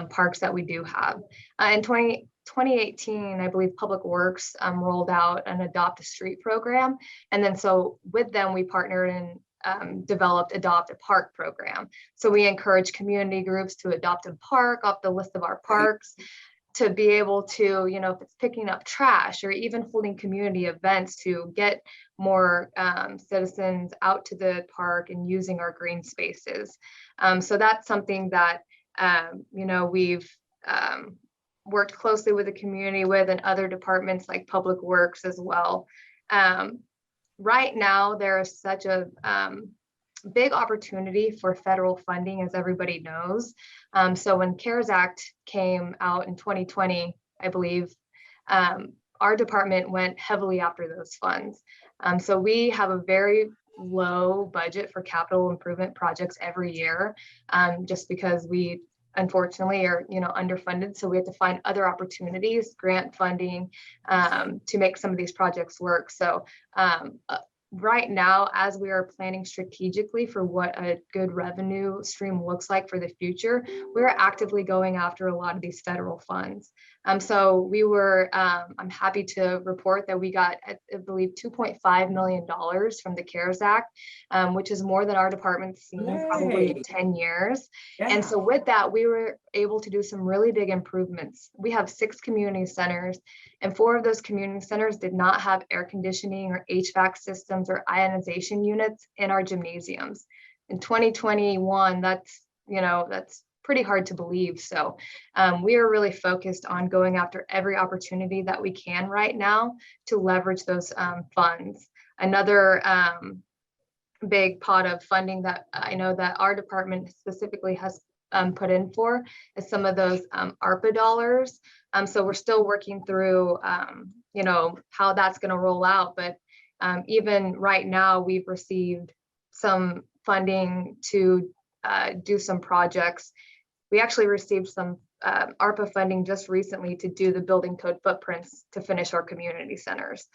S4: parks that we do have. In 2018, I believe Public Works rolled out an Adopt a Street program. And then so with them, we partnered and developed Adopt a Park program. So we encourage community groups to adopt a park off the list of our parks, to be able to, if it's picking up trash or even holding community events, to get more citizens out to the park and using our green spaces. So that's something that, we've worked closely with the community with, and other departments like Public Works as well. Right now, there is such a big opportunity for federal funding, as everybody knows. So when CARES Act came out in 2020, I believe, our department went heavily after those funds. So we have a very low budget for capital improvement projects every year, just because we unfortunately are, underfunded. So we have to find other opportunities, grant funding, to make some of these projects work. So right now, as we are planning strategically for what a good revenue stream looks like for the future, we're actively going after a lot of these federal funds. So we were, I'm happy to report that we got, I believe, $2.5 million from the CARES Act, which is more than our department's seen probably in 10 years.
S2: Yeah.
S4: And so with that, we were able to do some really big improvements. We have 6 community centers, and 4 of those community centers did not have air conditioning or HVAC systems or ionization units in our gymnasiums. In 2021, that's pretty hard to believe. So we are really focused on going after every opportunity that we can right now to leverage those funds. Another big pot of funding that I know that our department specifically has put in for is some of those Nrpa dollars. So we're still working through, how that's going to roll out. But even right now, we've received some funding to do some projects. We actually received some Nrpa funding just recently to do the building code footprints to finish our community centers.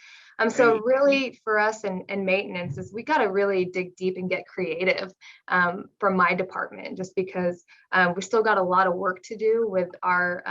S4: So really for us and maintenance is we got to really dig deep and get creative from my department, just because we still got a lot of work to do with our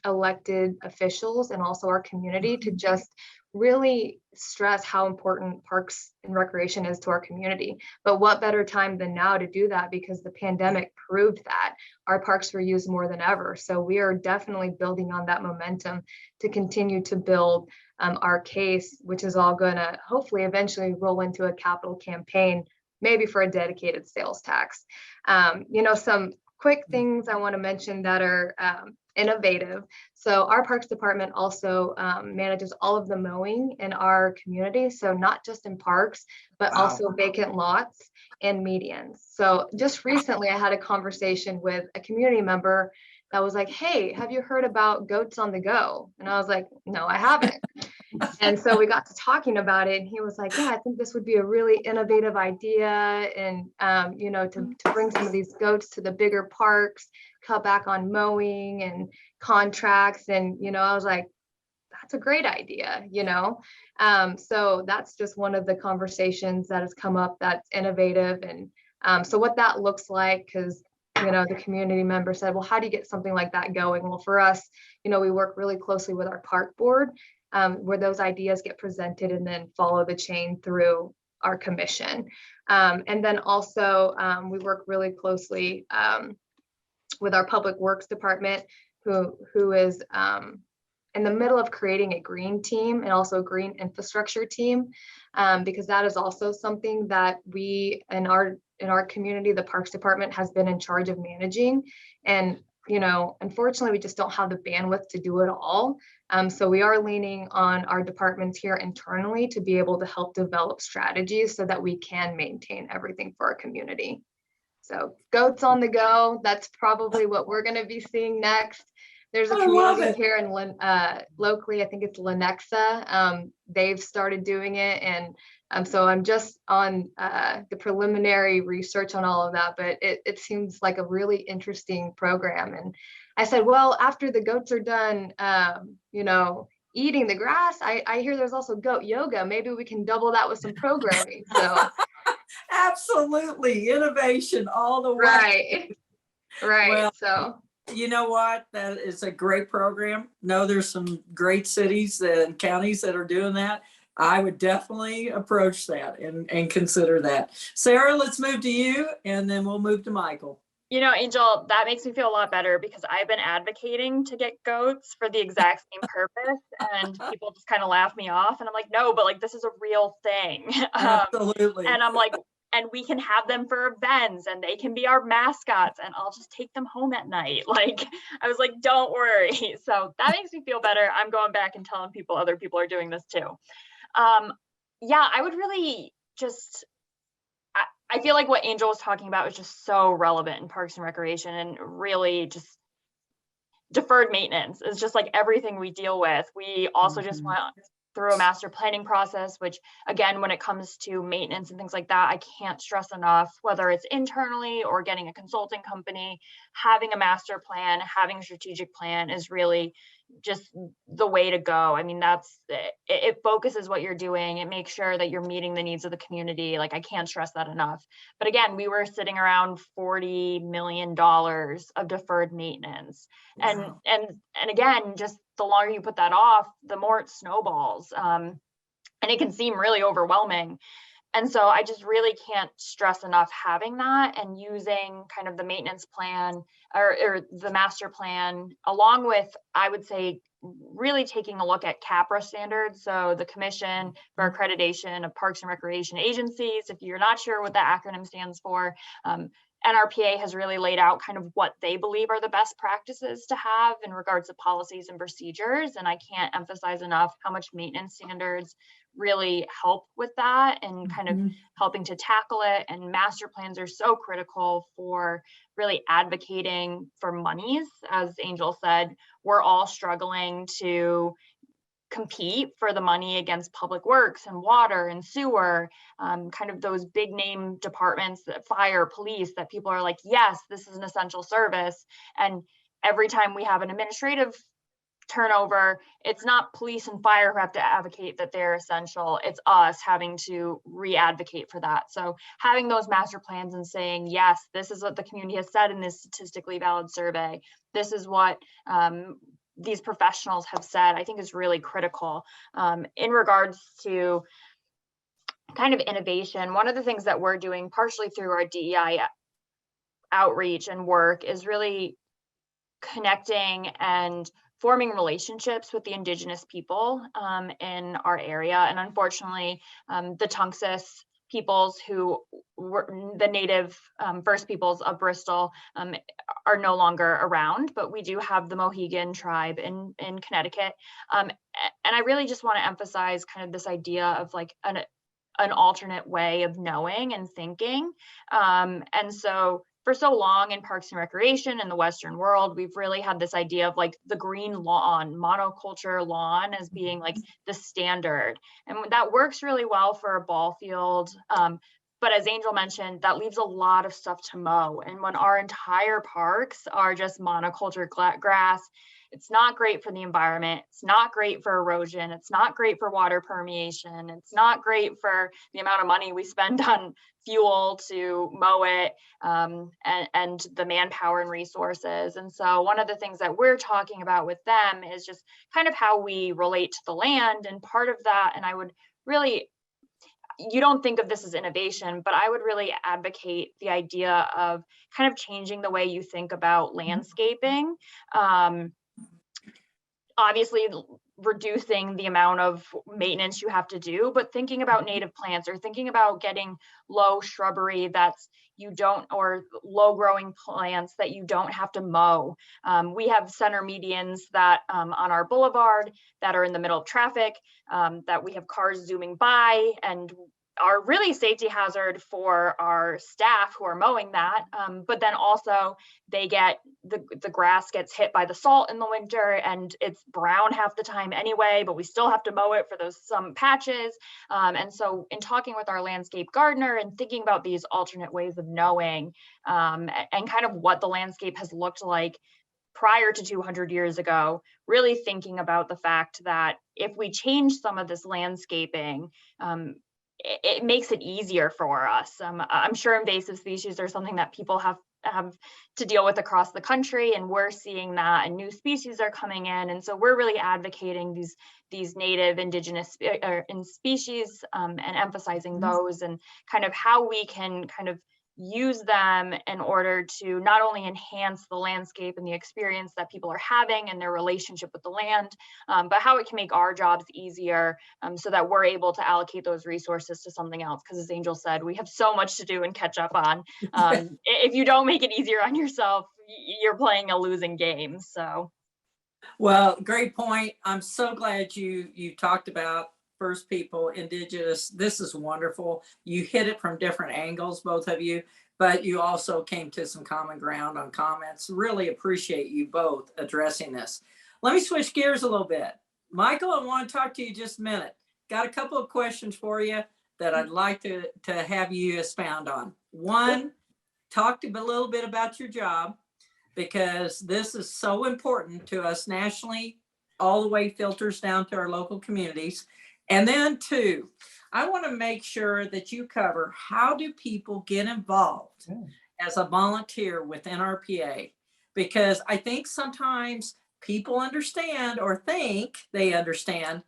S4: elected officials and also our community to just really stress how important parks and recreation is to our community. But what better time than now to do that, because the pandemic proved that our parks were used more than ever. So we are definitely building on that momentum to continue to build our case, which is all going to hopefully eventually roll into a capital campaign, maybe for a dedicated sales tax. Some quick things I want to mention that are innovative. So our Parks Department also manages all of the mowing in our community. So not just in parks, but also vacant lots and medians. So just recently I had a conversation with a community member that was like, hey, have you heard about goats on the go? And I was like, no, I haven't. And so we got to talking about it, and he was like, yeah, I think this would be a really innovative idea. And, to bring some of these goats to the bigger parks, cut back on mowing and contracts. And, I was like, that's a great idea, So that's just one of the conversations that has come up that's innovative. And so what that looks like, because the community member said, well, how do you get something like that going? Well, for us, we work really closely with our park board, where those ideas get presented and then follow the chain through our commission. And then also we work really closely with our public works department, who is in the middle of creating a green team and also a green infrastructure team, because that is also something that we in our community, the Parks Department has been in charge of managing. And unfortunately, we just don't have the bandwidth to do it all. So we are leaning on our departments here internally to be able to help develop strategies so that we can maintain everything for our community. So goats on the go, that's probably what we're going to be seeing next. There's a community here in locally, I think it's Lenexa. They've started doing it. And so I'm just on the preliminary research on all of that, but it seems like a really interesting program. And I said, well, after the goats are done, eating the grass, I hear there's also goat yoga. Maybe we can double that with some programming. So
S2: absolutely, innovation all the way.
S4: Right.
S2: Well,
S4: so
S2: you know what? That is a great program. No, there's some great cities and counties that are doing that. I would definitely approach that and consider that. Sarah, let's move to you, and then we'll move to Michael.
S3: Angel, that makes me feel a lot better, because I've been advocating to get goats for the exact same purpose, and people just kind of laugh me off. And I'm like, no, but this is a real thing.
S2: Absolutely.
S3: And I'm like, and we can have them for events, and they can be our mascots, and I'll just take them home at night. I was like, don't worry. So that makes me feel better. I'm going back and telling people other people are doing this too. I would really just, I feel like what Angel was talking about is just so relevant in Parks and Recreation, and really just deferred maintenance is just like everything we deal with. We also just went through a master planning process, which again, when it comes to maintenance and things like that, I can't stress enough, whether it's internally or getting a consulting company, having a master plan, having a strategic plan is really just the way to go. I mean, that's it focuses what you're doing. It makes sure that you're meeting the needs of the community. Like, I can't stress that enough. But again, we were sitting around $40 million of deferred maintenance.
S2: Wow.
S3: And again, just the longer you put that off, the more it snowballs. And it can seem really overwhelming. And so I just really can't stress enough having that and using kind of the maintenance plan or the master plan, along with, I would say, really taking a look at CAPRA standards. So the Commission for Accreditation of Parks and Recreation Agencies, if you're not sure what that acronym stands for, Nrpa has really laid out kind of what they believe are the best practices to have in regards to policies and procedures. And I can't emphasize enough how much maintenance standards really help with that and kind of helping to tackle it. And master plans are so critical for really advocating for monies. As Angel said, we're all struggling to compete for the money against public works and water and sewer, kind of those big name departments, that fire, police, that people are like, yes, this is an essential service. And every time we have an administrative turnover, it's not police and fire who have to advocate that they're essential. It's us having to re-advocate for that. So having those master plans and saying, yes, this is what the community has said in this statistically valid survey. This is what these professionals have said, I think is really critical. In regards to kind of innovation, one of the things that we're doing partially through our DEI outreach and work is really connecting and forming relationships with the Indigenous people in our area. And unfortunately, the Tunxus peoples, who were the native first peoples of Bristol, are no longer around, but we do have the Mohegan tribe in Connecticut. And I really just want to emphasize kind of this idea of like an alternate way of knowing and thinking. And so for so long in Parks and Recreation in the Western world, we've really had this idea of like the green lawn, monoculture lawn as being like the standard. And that works really well for a ball field. But as Angel mentioned, that leaves a lot of stuff to mow. And when our entire parks are just monoculture grass, it's not great for the environment. It's not great for erosion. It's not great for water permeation. It's not great for the amount of money we spend on fuel to mow it, and the manpower and resources. And so one of the things that we're talking about with them is just kind of how we relate to the land. And part of that, and I would really, you don't think of this as innovation, but I would really advocate the idea of kind of changing the way you think about landscaping. Obviously reducing the amount of maintenance you have to do, but thinking about native plants or thinking about getting low shrubbery that's or low growing plants that you don't have to mow. We have center medians that on our boulevard that are in the middle of traffic, that we have cars zooming by and are really safety hazard for our staff who are mowing that. But then also they get the grass gets hit by the salt in the winter and it's brown half the time anyway, but we still have to mow it for those some patches. And so in talking with our landscape gardener and thinking about these alternate ways of knowing and kind of what the landscape has looked like prior to 200 years ago, really thinking about the fact that if we change some of this landscaping, it makes it easier for us. I'm sure invasive species are something that people have to deal with across the country, and we're seeing that, and new species are coming in. And so we're really advocating these native indigenous species and emphasizing those and kind of how we can kind of use them in order to not only enhance the landscape and the experience that people are having and their relationship with the land, but how it can make our jobs easier so that we're able to allocate those resources to something else. Because as Angel said, we have so much to do and catch up on. If you don't make it easier on yourself, you're playing a losing game. So,
S2: well, great point. I'm so glad you talked about First People, Indigenous. This is wonderful. You hit it from different angles, both of you, but you also came to some common ground on comments. Really appreciate you both addressing this. Let me switch gears a little bit. Michael, I want to talk to you just a minute. Got a couple of questions for you that I'd like to have you expound on. One, talk a little bit about your job, because this is so important to us nationally, all the way filters down to our local communities. And then two, I want to make sure that you cover, how do people get involved as a volunteer with NRPA? Because I think sometimes people understand or think they understand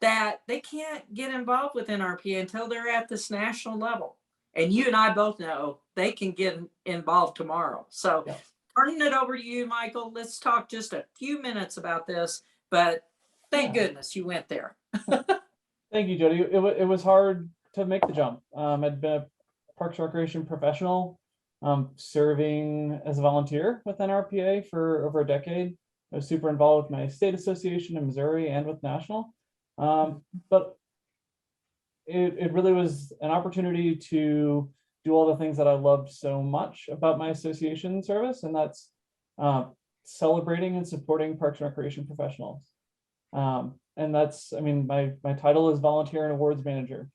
S2: that they can't get involved with NRPA until they're at this national level. And you and I both know they can get involved tomorrow. So
S5: Yeah.
S2: Turning it over to you, Michael, let's talk just a few minutes about this, but thank goodness you went there.
S5: Thank you, Jody. It was hard to make the jump. I'd been a Parks and Recreation professional, serving as a volunteer with NRPA for over a decade. I was super involved with my state association in Missouri and with national. But it really was an opportunity to do all the things that I loved so much about my association service, and that's celebrating and supporting Parks and Recreation professionals. And that's, I mean, my title is volunteer and awards manager.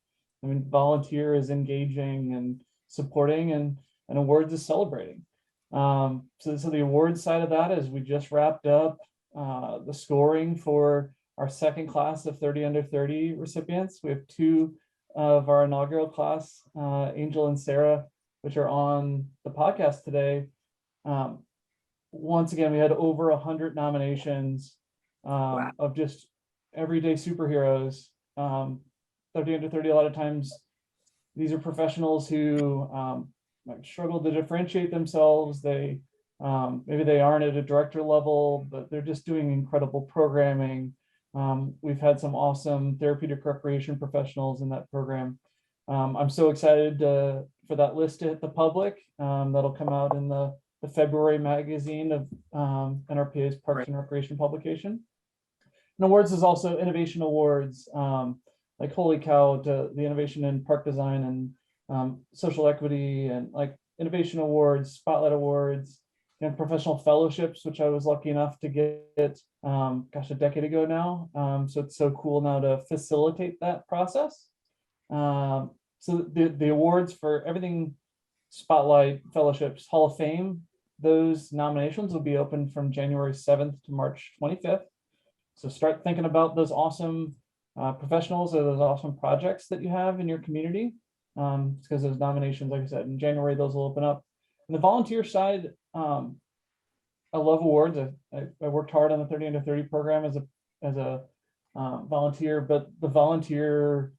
S5: I mean, volunteer is engaging and supporting, and awards is celebrating. So the awards side of that is we just wrapped up the scoring for our second class of 30 under 30 recipients. We have two of our inaugural class, Angel and Sarah, which are on the podcast today. Once again, we had over 100 nominations of just everyday superheroes. 30 under 30, a lot of times, these are professionals who struggle to differentiate themselves. They maybe they aren't at a director level, but they're just doing incredible programming. We've had some awesome therapeutic recreation professionals in that program. I'm so excited for that list to hit the public. That'll come out in the February magazine of NRPA's Parks and Recreation publication. And awards is also innovation awards, like Holy Cow, to the innovation in park design and social equity, and like innovation awards, spotlight awards, and professional fellowships, which I was lucky enough to get, a decade ago now. So it's so cool now to facilitate that process. So the awards for everything, spotlight, fellowships, Hall of Fame, those nominations will be open from January 7th to March 25th. So start thinking about those awesome professionals or those awesome projects that you have in your community, because those nominations, like I said, in January, those will open up. On the volunteer side, I love awards. I worked hard on the 30 under 30 program as a volunteer, but the volunteer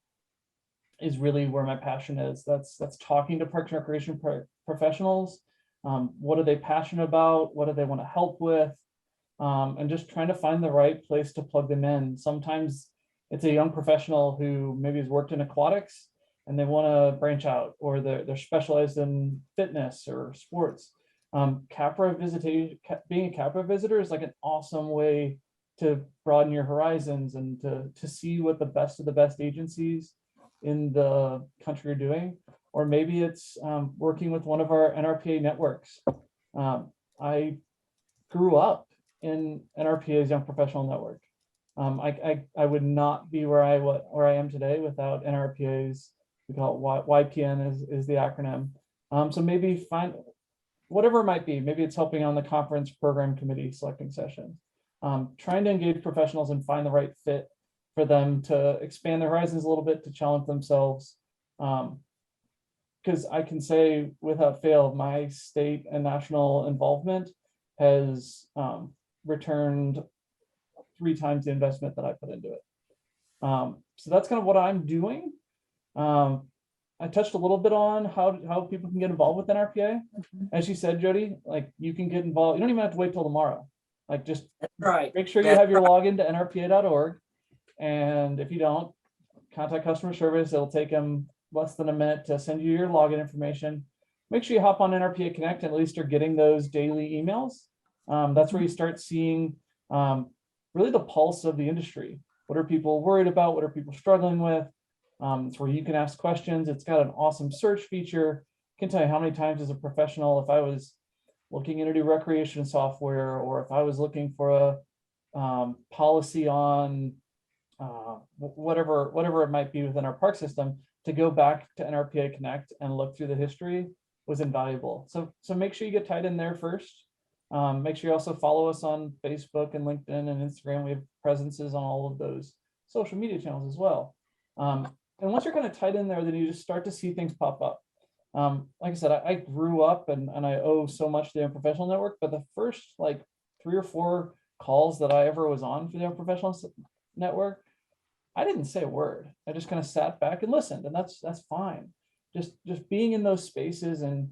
S5: is really where my passion is. That's talking to Parks and Recreation professionals. What are they passionate about? What do they want to help with? And just trying to find the right place to plug them in. Sometimes it's a young professional who maybe has worked in aquatics and they want to branch out, or they're specialized in fitness or sports. Capra visitation, being a Capra visitor is like an awesome way to broaden your horizons and to see what the best of the best agencies in the country are doing. Or maybe it's working with one of our NRPA networks. I grew up in NRPA's Young Professional Network. I would not be where I am today without NRPA's, we call it YPN is the acronym. So maybe find whatever it might be. Maybe it's helping on the conference program committee selecting sessions. Trying to engage professionals and find the right fit for them to expand their horizons a little bit, to challenge themselves. Because I can say without fail, my state and national involvement has returned 3 times the investment that I put into it. So that's kind of what I'm doing. I touched a little bit on how people can get involved with NRPA. As you said, Jody, like you can get involved. You don't even have to wait till tomorrow. Like just make sure you have your login to nrpa.org. And if you don't, contact customer service. It'll take them less than a minute to send you your login information. Make sure you hop on NRPA Connect, and at least you're getting those daily emails. That's where you start seeing really the pulse of the industry. What are people worried about? What are people struggling with? It's where you can ask questions. It's got an awesome search feature. I can tell you how many times as a professional, if I was looking into new recreation software, or if I was looking for a policy on whatever it might be within our park system, to go back to NRPA Connect and look through the history was invaluable. So make sure you get tied in there first. Make sure you also follow us on Facebook and LinkedIn and Instagram. We have presences on all of those social media channels as well. And once you're kind of tied in there, then you just start to see things pop up. Like I said, I grew up and I owe so much to the Unprofessional Network, but the first like 3 or 4 calls that I ever was on for the Unprofessional Network, I didn't say a word. I just kind of sat back and listened, and that's fine. Just being in those spaces and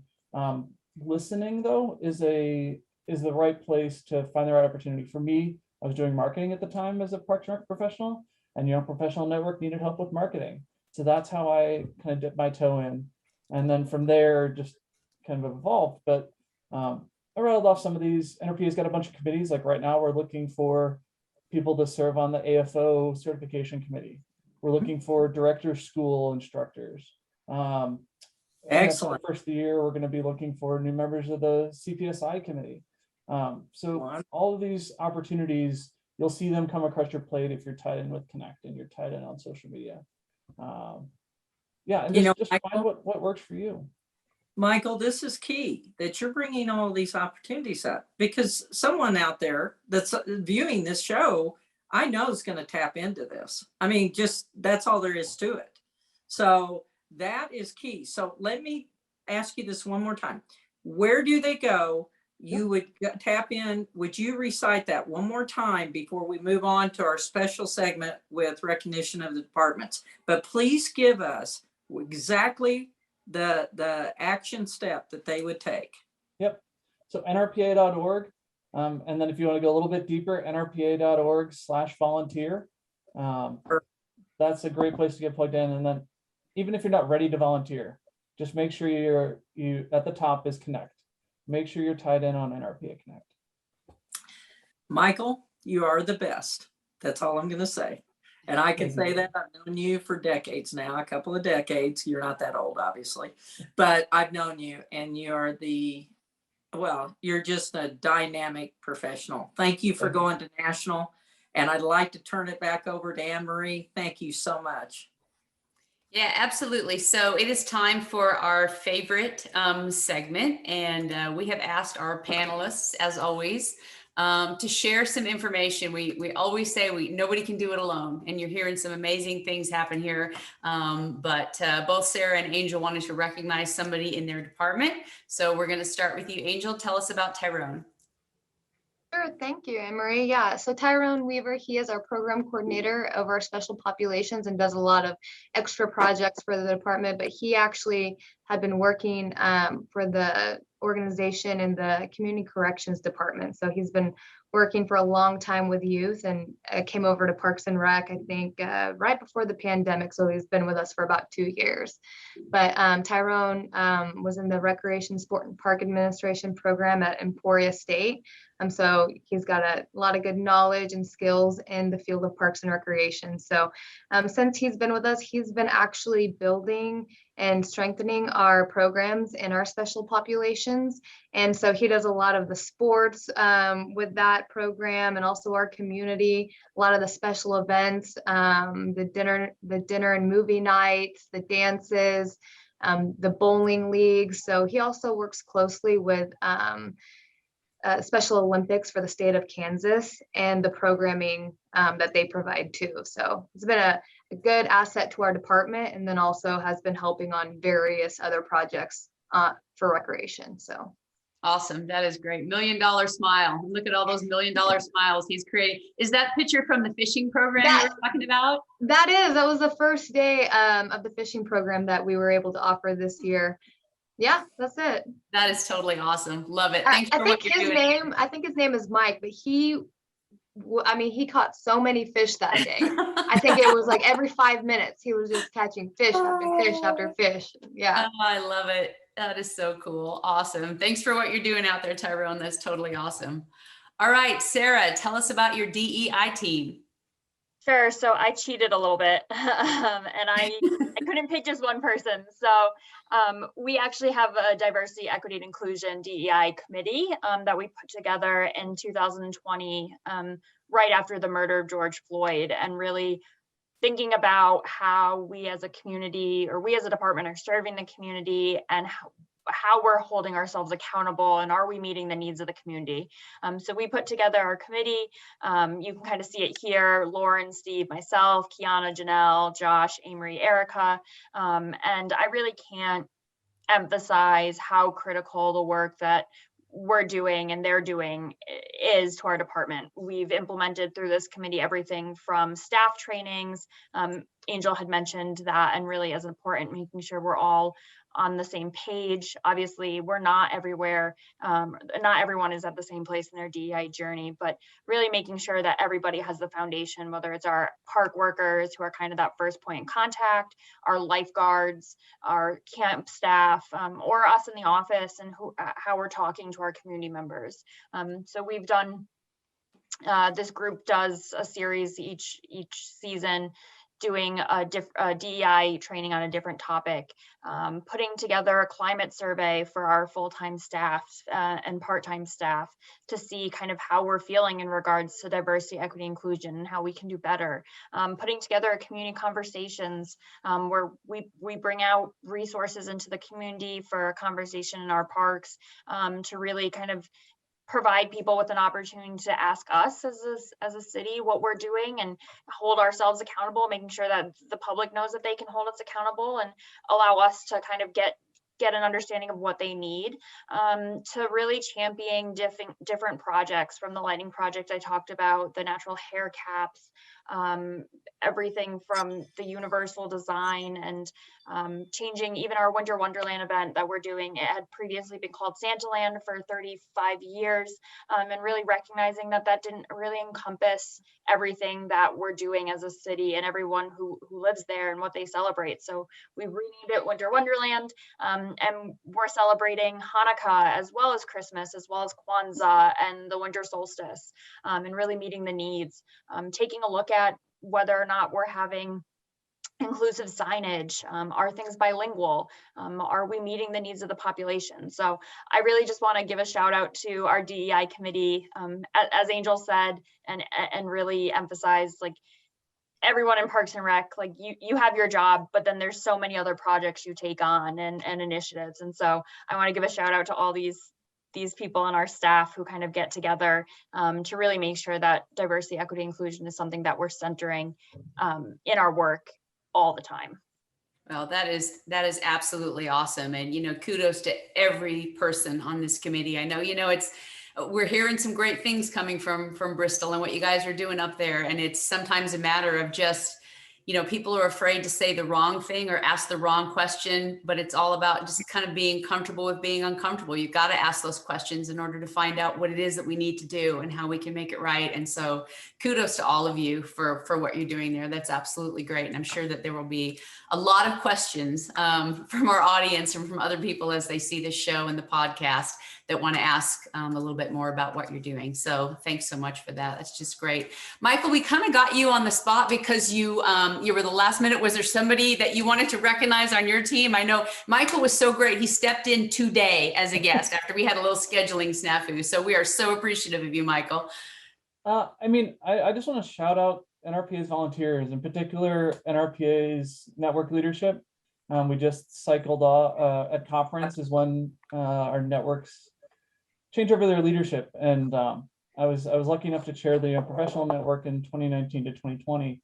S5: listening though is the right place to find the right opportunity. For me, I was doing marketing at the time as a Parks and Rec professional, and the Unprofessional Network needed help with marketing. So that's how I kind of dipped my toe in. And then from there, just kind of evolved. But I rattled off some of these. NRPA's got a bunch of committees. Like right now, we're looking for people to serve on the AFO certification committee. We're looking for director school instructors.
S2: Excellent.
S5: The first of the year, we're going to be looking for new members of the CPSI committee. So all of these opportunities, you'll see them come across your plate if you're tied in with Connect and you're tied in on social media. Yeah, and just find what works for you.
S2: Michael, this is key that you're bringing all these opportunities up, because someone out there that's viewing this show, I know is going to tap into this. I mean, just that's all there is to it. So that is key. So let me ask you this one more time. Where do they go? You would tap in. Would you recite that one more time before we move on to our special segment with recognition of the departments? But please give us exactly the action step that they would take.
S5: Yep. So nrpa.org. And then if you want to go a little bit deeper, nrpa.org/volunteer. That's a great place to get plugged in. And then even if you're not ready to volunteer, just make sure you at the top is Connect. Make sure you're tied in on NRPA Connect.
S2: Michael, you are the best. That's all I'm going to say. And I can say that I've known you for decades now, a couple of decades. You're not that old, obviously, but I've known you, and you're you're just a dynamic professional. Thank you for going to national. And I'd like to turn it back over to Anne Marie. Thank you so much.
S1: Yeah, absolutely. So it is time for our favorite segment. And we have asked our panelists, as always, to share some information. We always say nobody can do it alone, and you're hearing some amazing things happen here. But both Sarah and Angel wanted to recognize somebody in their department. So we're going to start with you, Angel. Tell us about Tyrone.
S4: Sure, thank you, Anne-Marie. Yeah, so Tyrone Weaver, he is our program coordinator of our special populations and does a lot of extra projects for the department, but he actually had been working for the organization in the community corrections department. So he's been working for a long time with youth, and came over to Parks and Rec, I think, right before the pandemic. So he's been with us for about 2 years. But Tyrone was in the Recreation, Sport, and Park Administration program at Emporia State. So he's got a lot of good knowledge and skills in the field of parks and recreation. So since he's been with us, he's been actually building and strengthening our programs in our special populations. And so he does a lot of the sports with that program, and also our community, a lot of the special events, the dinner and movie nights, the dances, the bowling leagues. So he also works closely with Special Olympics for the state of Kansas and the programming that they provide too. So it's been a good asset to our department, and then also has been helping on various other projects for recreation. So
S1: awesome. That is great. $1 Million Smile. Look at all those $1 Million smiles he's creating. Is that picture from the fishing program you were talking about?
S4: That was the first day of the fishing program that we were able to offer this year. Yeah, that's it.
S1: That is totally awesome. Love it. Thanks for what you're doing.
S4: I think his name is Mike, but he caught so many fish that day. I think it was like every 5 minutes he was just catching fish after fish after fish. Yeah.
S1: Oh, I love it. That is so cool. Awesome. Thanks for what you're doing out there, Tyrone. That's totally awesome. All right, Sarah, tell us about your DEI team.
S3: Sure. So I cheated a little bit, and I couldn't pick just one person. So we actually have a diversity, equity, and inclusion DEI committee that we put together in 2020, right after the murder of George Floyd, and really thinking about how we as a community, or we as a department, are serving the community, and how we're holding ourselves accountable, and are we meeting the needs of the community. So we put together our committee. You can kind of see it here: Lauren, Steve, myself, Kiana, Janelle, Josh, Amory, Erica. And I really can't emphasize how critical the work that we're doing and they're doing is to our department. We've implemented through this committee everything from staff trainings. Angel had mentioned that, and really as important, making sure we're all on the same page. Obviously, we're not everywhere. Not everyone is at the same place in their DEI journey, but really making sure that everybody has the foundation, whether it's our park workers, who are kind of that first point in contact, our lifeguards, our camp staff, or us in the office, and how we're talking to our community members. So we've done, this group does a series each season, doing a DEI training on a different topic, putting together a climate survey for our full-time staff and part-time staff to see kind of how we're feeling in regards to diversity, equity, inclusion, and how we can do better. Putting together community conversations where we bring out resources into the community for a conversation in our parks, to really kind of provide people with an opportunity to ask us as a city what we're doing, and hold ourselves accountable, making sure that the public knows that they can hold us accountable, and allow us to kind of get an understanding of what they need, to really champion different projects, from the lighting project I talked about, the natural hair caps, everything from the universal design, and changing even our Winter Wonderland event that we're doing. It had previously been called Santaland for 35 years, and really recognizing that didn't really encompass everything that we're doing as a city and everyone who lives there and what they celebrate. So we renamed it Winter Wonderland, and we're celebrating Hanukkah as well as Christmas, as well as Kwanzaa and the winter solstice, and really meeting the needs. Taking a look at whether or not we're having inclusive signage. Are things bilingual? Are we meeting the needs of the population? So I really just want to give a shout out to our DEI committee, as Angel said, and really emphasize, like, everyone in Parks and Rec, like, you have your job, but then there's so many other projects you take on and initiatives. And so I want to give a shout out to all these people on our staff who kind of get together to really make sure that diversity, equity, inclusion is something that we're centering in our work all the time.
S1: Well, that is absolutely awesome. And, kudos to every person on this committee. I know, we're hearing some great things coming from Bristol and what you guys are doing up there. And it's sometimes a matter of just, people are afraid to say the wrong thing or ask the wrong question, but it's all about just kind of being comfortable with being uncomfortable. You've got to ask those questions in order to find out what it is that we need to do and how we can make it right. And so kudos to all of you for what you're doing there. That's absolutely great. And I'm sure that there will be a lot of questions from our audience and from other people as they see this show and the podcast that want to ask a little bit more about what you're doing. So thanks so much for that. That's just great. Michael, we kind of got you on the spot because you were the last minute. Was there somebody that you wanted to recognize on your team? I know Michael was so great. He stepped in today as a guest after we had a little scheduling snafu. So we are so appreciative of you, Michael.
S5: I just want to shout out NRPA's volunteers, in particular NRPA's network leadership. We just cycled off at conference is when our networks change over their leadership. And I was lucky enough to chair the professional network in 2019 to 2020.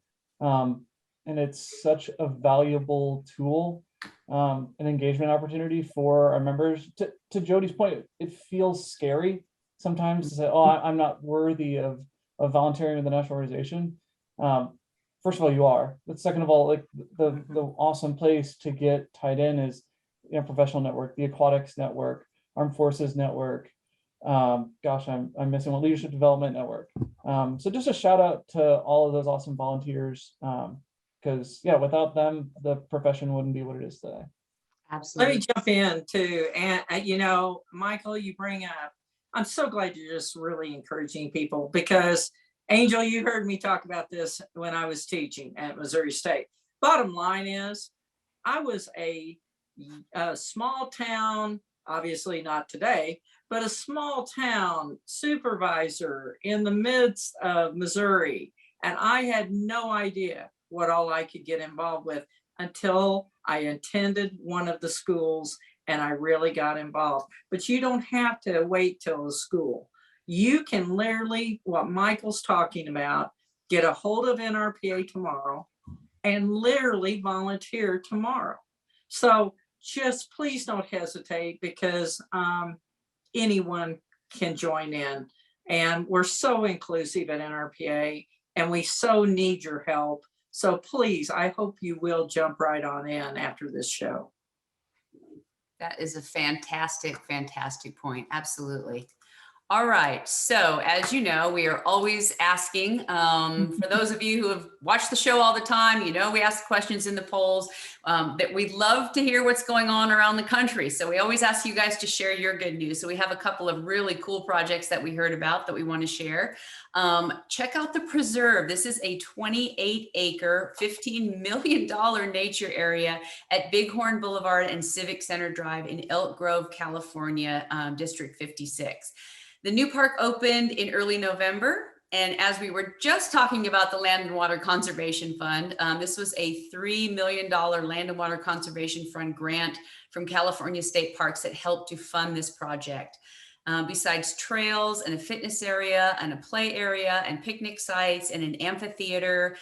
S5: And it's such a valuable tool, an engagement opportunity for our members. To Jody's point, it feels scary sometimes to say, oh, I'm not worthy of volunteering with the national organization. First of all, you are. But second of all, like the awesome place to get tied in is professional network, the aquatics network, armed forces network. I'm missing one, leadership development network. So just a shout out to all of those awesome volunteers, because without them, the profession wouldn't be what it is today.
S1: Absolutely.
S2: Let me jump in too. And Michael, you bring up, I'm so glad you're just really encouraging people, because Angel, you heard me talk about this when I was teaching at Missouri State. Bottom line is, I was a small town, obviously not today, but a small town supervisor in the midst of Missouri. And I had no idea what all I could get involved with until I attended one of the schools and I really got involved. But you don't have to wait till a school. You can literally, what Michael's talking about, get a hold of NRPA tomorrow and literally volunteer tomorrow. So just please don't hesitate, because anyone can join in. And we're so inclusive at NRPA and we so need your help. So please, I hope you will jump right on in after this show.
S1: That is a fantastic, fantastic point. Absolutely. All right. So as you know, we are always asking, for those of you who have watched the show all the time, you know, we ask questions in the polls, that we'd love to hear what's going on around the country. So we always ask you guys to share your good news. So we have a couple of really cool projects that we heard about that we want to share. Check out the preserve. This is a 28-acre, $15 million nature area at Bighorn Boulevard and Civic Center Drive in Elk Grove, California, District 56. The new park opened in early November. And as we were just talking about the Land and Water Conservation Fund, this was a $3 million Land and Water Conservation Fund grant from California State Parks that helped to fund this project. Besides trails and a fitness area and a play area and picnic sites and an amphitheater,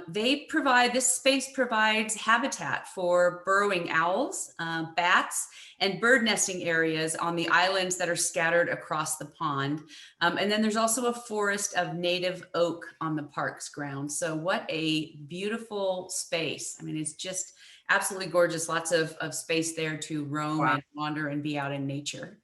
S1: this space provides habitat for burrowing owls, bats, and bird nesting areas on the islands that are scattered across the pond. And then there's also a forest of native oak on the park's grounds. So what a beautiful space. I mean, it's just absolutely gorgeous. Lots of space there to roam and wander and be out in nature.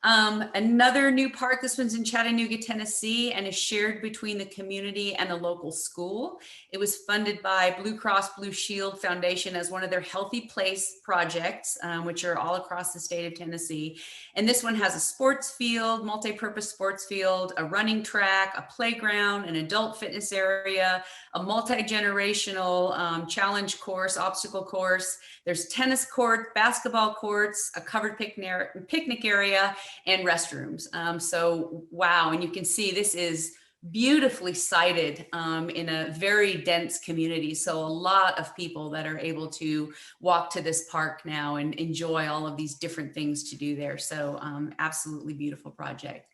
S1: Another new park, this one's in Chattanooga, Tennessee, and is shared between the community and the local school. It was funded by Blue Cross Blue Shield Foundation as one of their Healthy Place projects, which are all across the state of Tennessee. And this one has a sports field, multi-purpose sports field, a running track, a playground, an adult fitness area, a multi-generational challenge course, obstacle course. There's tennis court, basketball courts, a covered picnic area, and restrooms. So wow, and you can see this is beautifully sited in a very dense community. So a lot of people that are able to walk to this park now and enjoy all of these different things to do there. So absolutely beautiful project.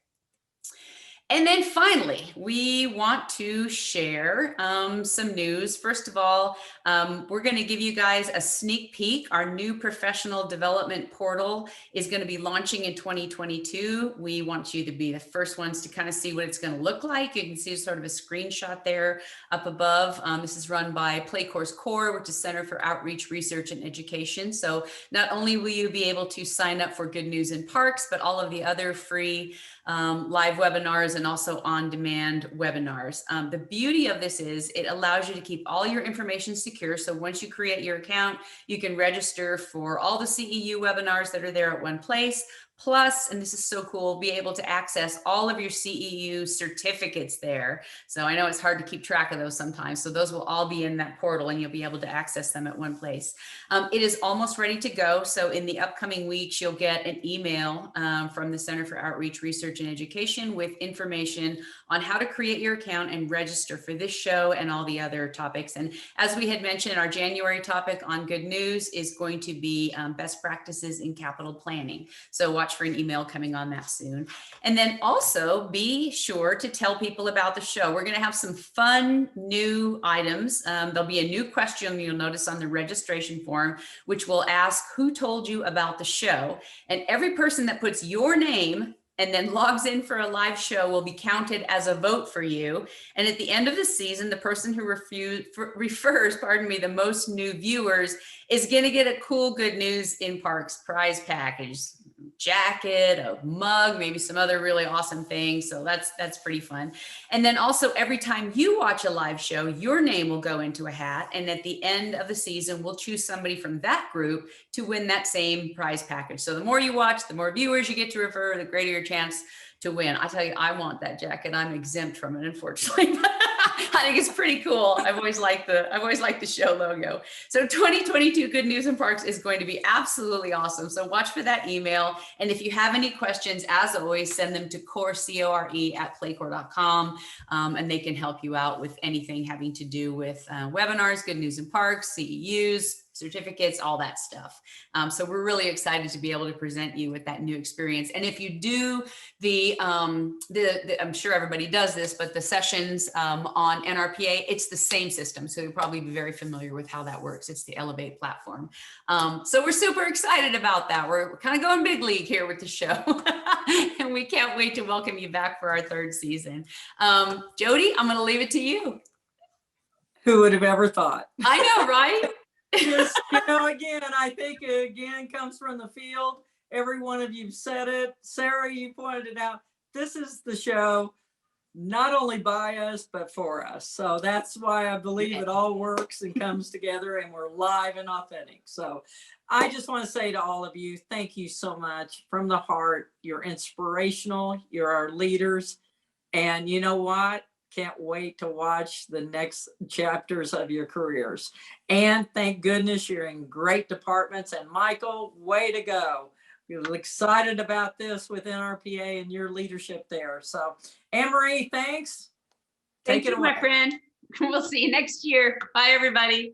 S1: And then finally, we want to share some news. First of all, we're going to give you guys a sneak peek. Our new professional development portal is going to be launching in 2022. We want you to be the first ones to kind of see what it's going to look like. You can see sort of a screenshot there up above. This is run by Play Course Core, which is Center for Outreach, Research, and Education. So not only will you be able to sign up for Good News in Parks, but all of the other free live webinars and also on-demand webinars. The beauty of this is it allows you to keep all your information secure. So once you create your account, you can register for all the CEU webinars that are there at one place. Plus, and this is so cool, be able to access all of your CEU certificates there. So I know it's hard to keep track of those sometimes. So those will all be in that portal and you'll be able to access them at one place. It is almost ready to go. So in the upcoming weeks, you'll get an email from the Center for Outreach, Research, and Education with information on how to create your account and register for this show and all the other topics. And as we had mentioned, our January topic on Good News is going to be best practices in capital planning. So watch for an email coming on that soon. And then also be sure to tell people about the show. We're going to have some fun new items. There'll be a new question you'll notice on the registration form, which will ask who told you about the show. And every person that puts your name and then logs in for a live show will be counted as a vote for you. And at the end of the season, the person who refers, the most new viewers is going to get a cool Good News in Parks prize package. Jacket, a mug, maybe some other really awesome things. So that's pretty fun. And then also every time you watch a live show, your name will go into a hat. And at the end of the season, we'll choose somebody from that group to win that same prize package. So the more you watch, the more viewers you get to refer, the greater your chance to win. I tell you, I want that jacket. I'm exempt from it, unfortunately. I think it's pretty cool. I've always liked the show logo. So 2022 Good News in Parks is going to be absolutely awesome. So watch for that email. And if you have any questions, as always, send them to core@playcore.com, and they can help you out with anything having to do with webinars, Good News in Parks, CEUs, certificates, all that stuff. So we're really excited to be able to present you with that new experience. And if you do I'm sure everybody does this, but the sessions on NRPA, it's the same system. So you'll probably be very familiar with how that works. It's the Elevate platform. So we're super excited about that. We're kind of going big league here with the show. And we can't wait to welcome you back for our 3rd season. Jody, I'm going to leave it to you.
S2: Who would have ever thought?
S1: I know, right?
S2: Just, again, I think again comes from the field. Every one of you said it. Sarah, you pointed it out. This is the show, not only by us, but for us. So that's why I believe it all works and comes together, and we're live and authentic. So I just want to say to all of you, thank you so much from the heart. You're inspirational. You're our leaders. And you know what? Can't wait to watch the next chapters of your careers. And thank goodness you're in great departments. And Michael, way to go. We're excited about this with NRPA and your leadership there. So Anne-Marie, thanks.
S1: Thank
S2: Take it
S1: you,
S2: away.
S1: my friend. We'll see you next year. Bye, everybody.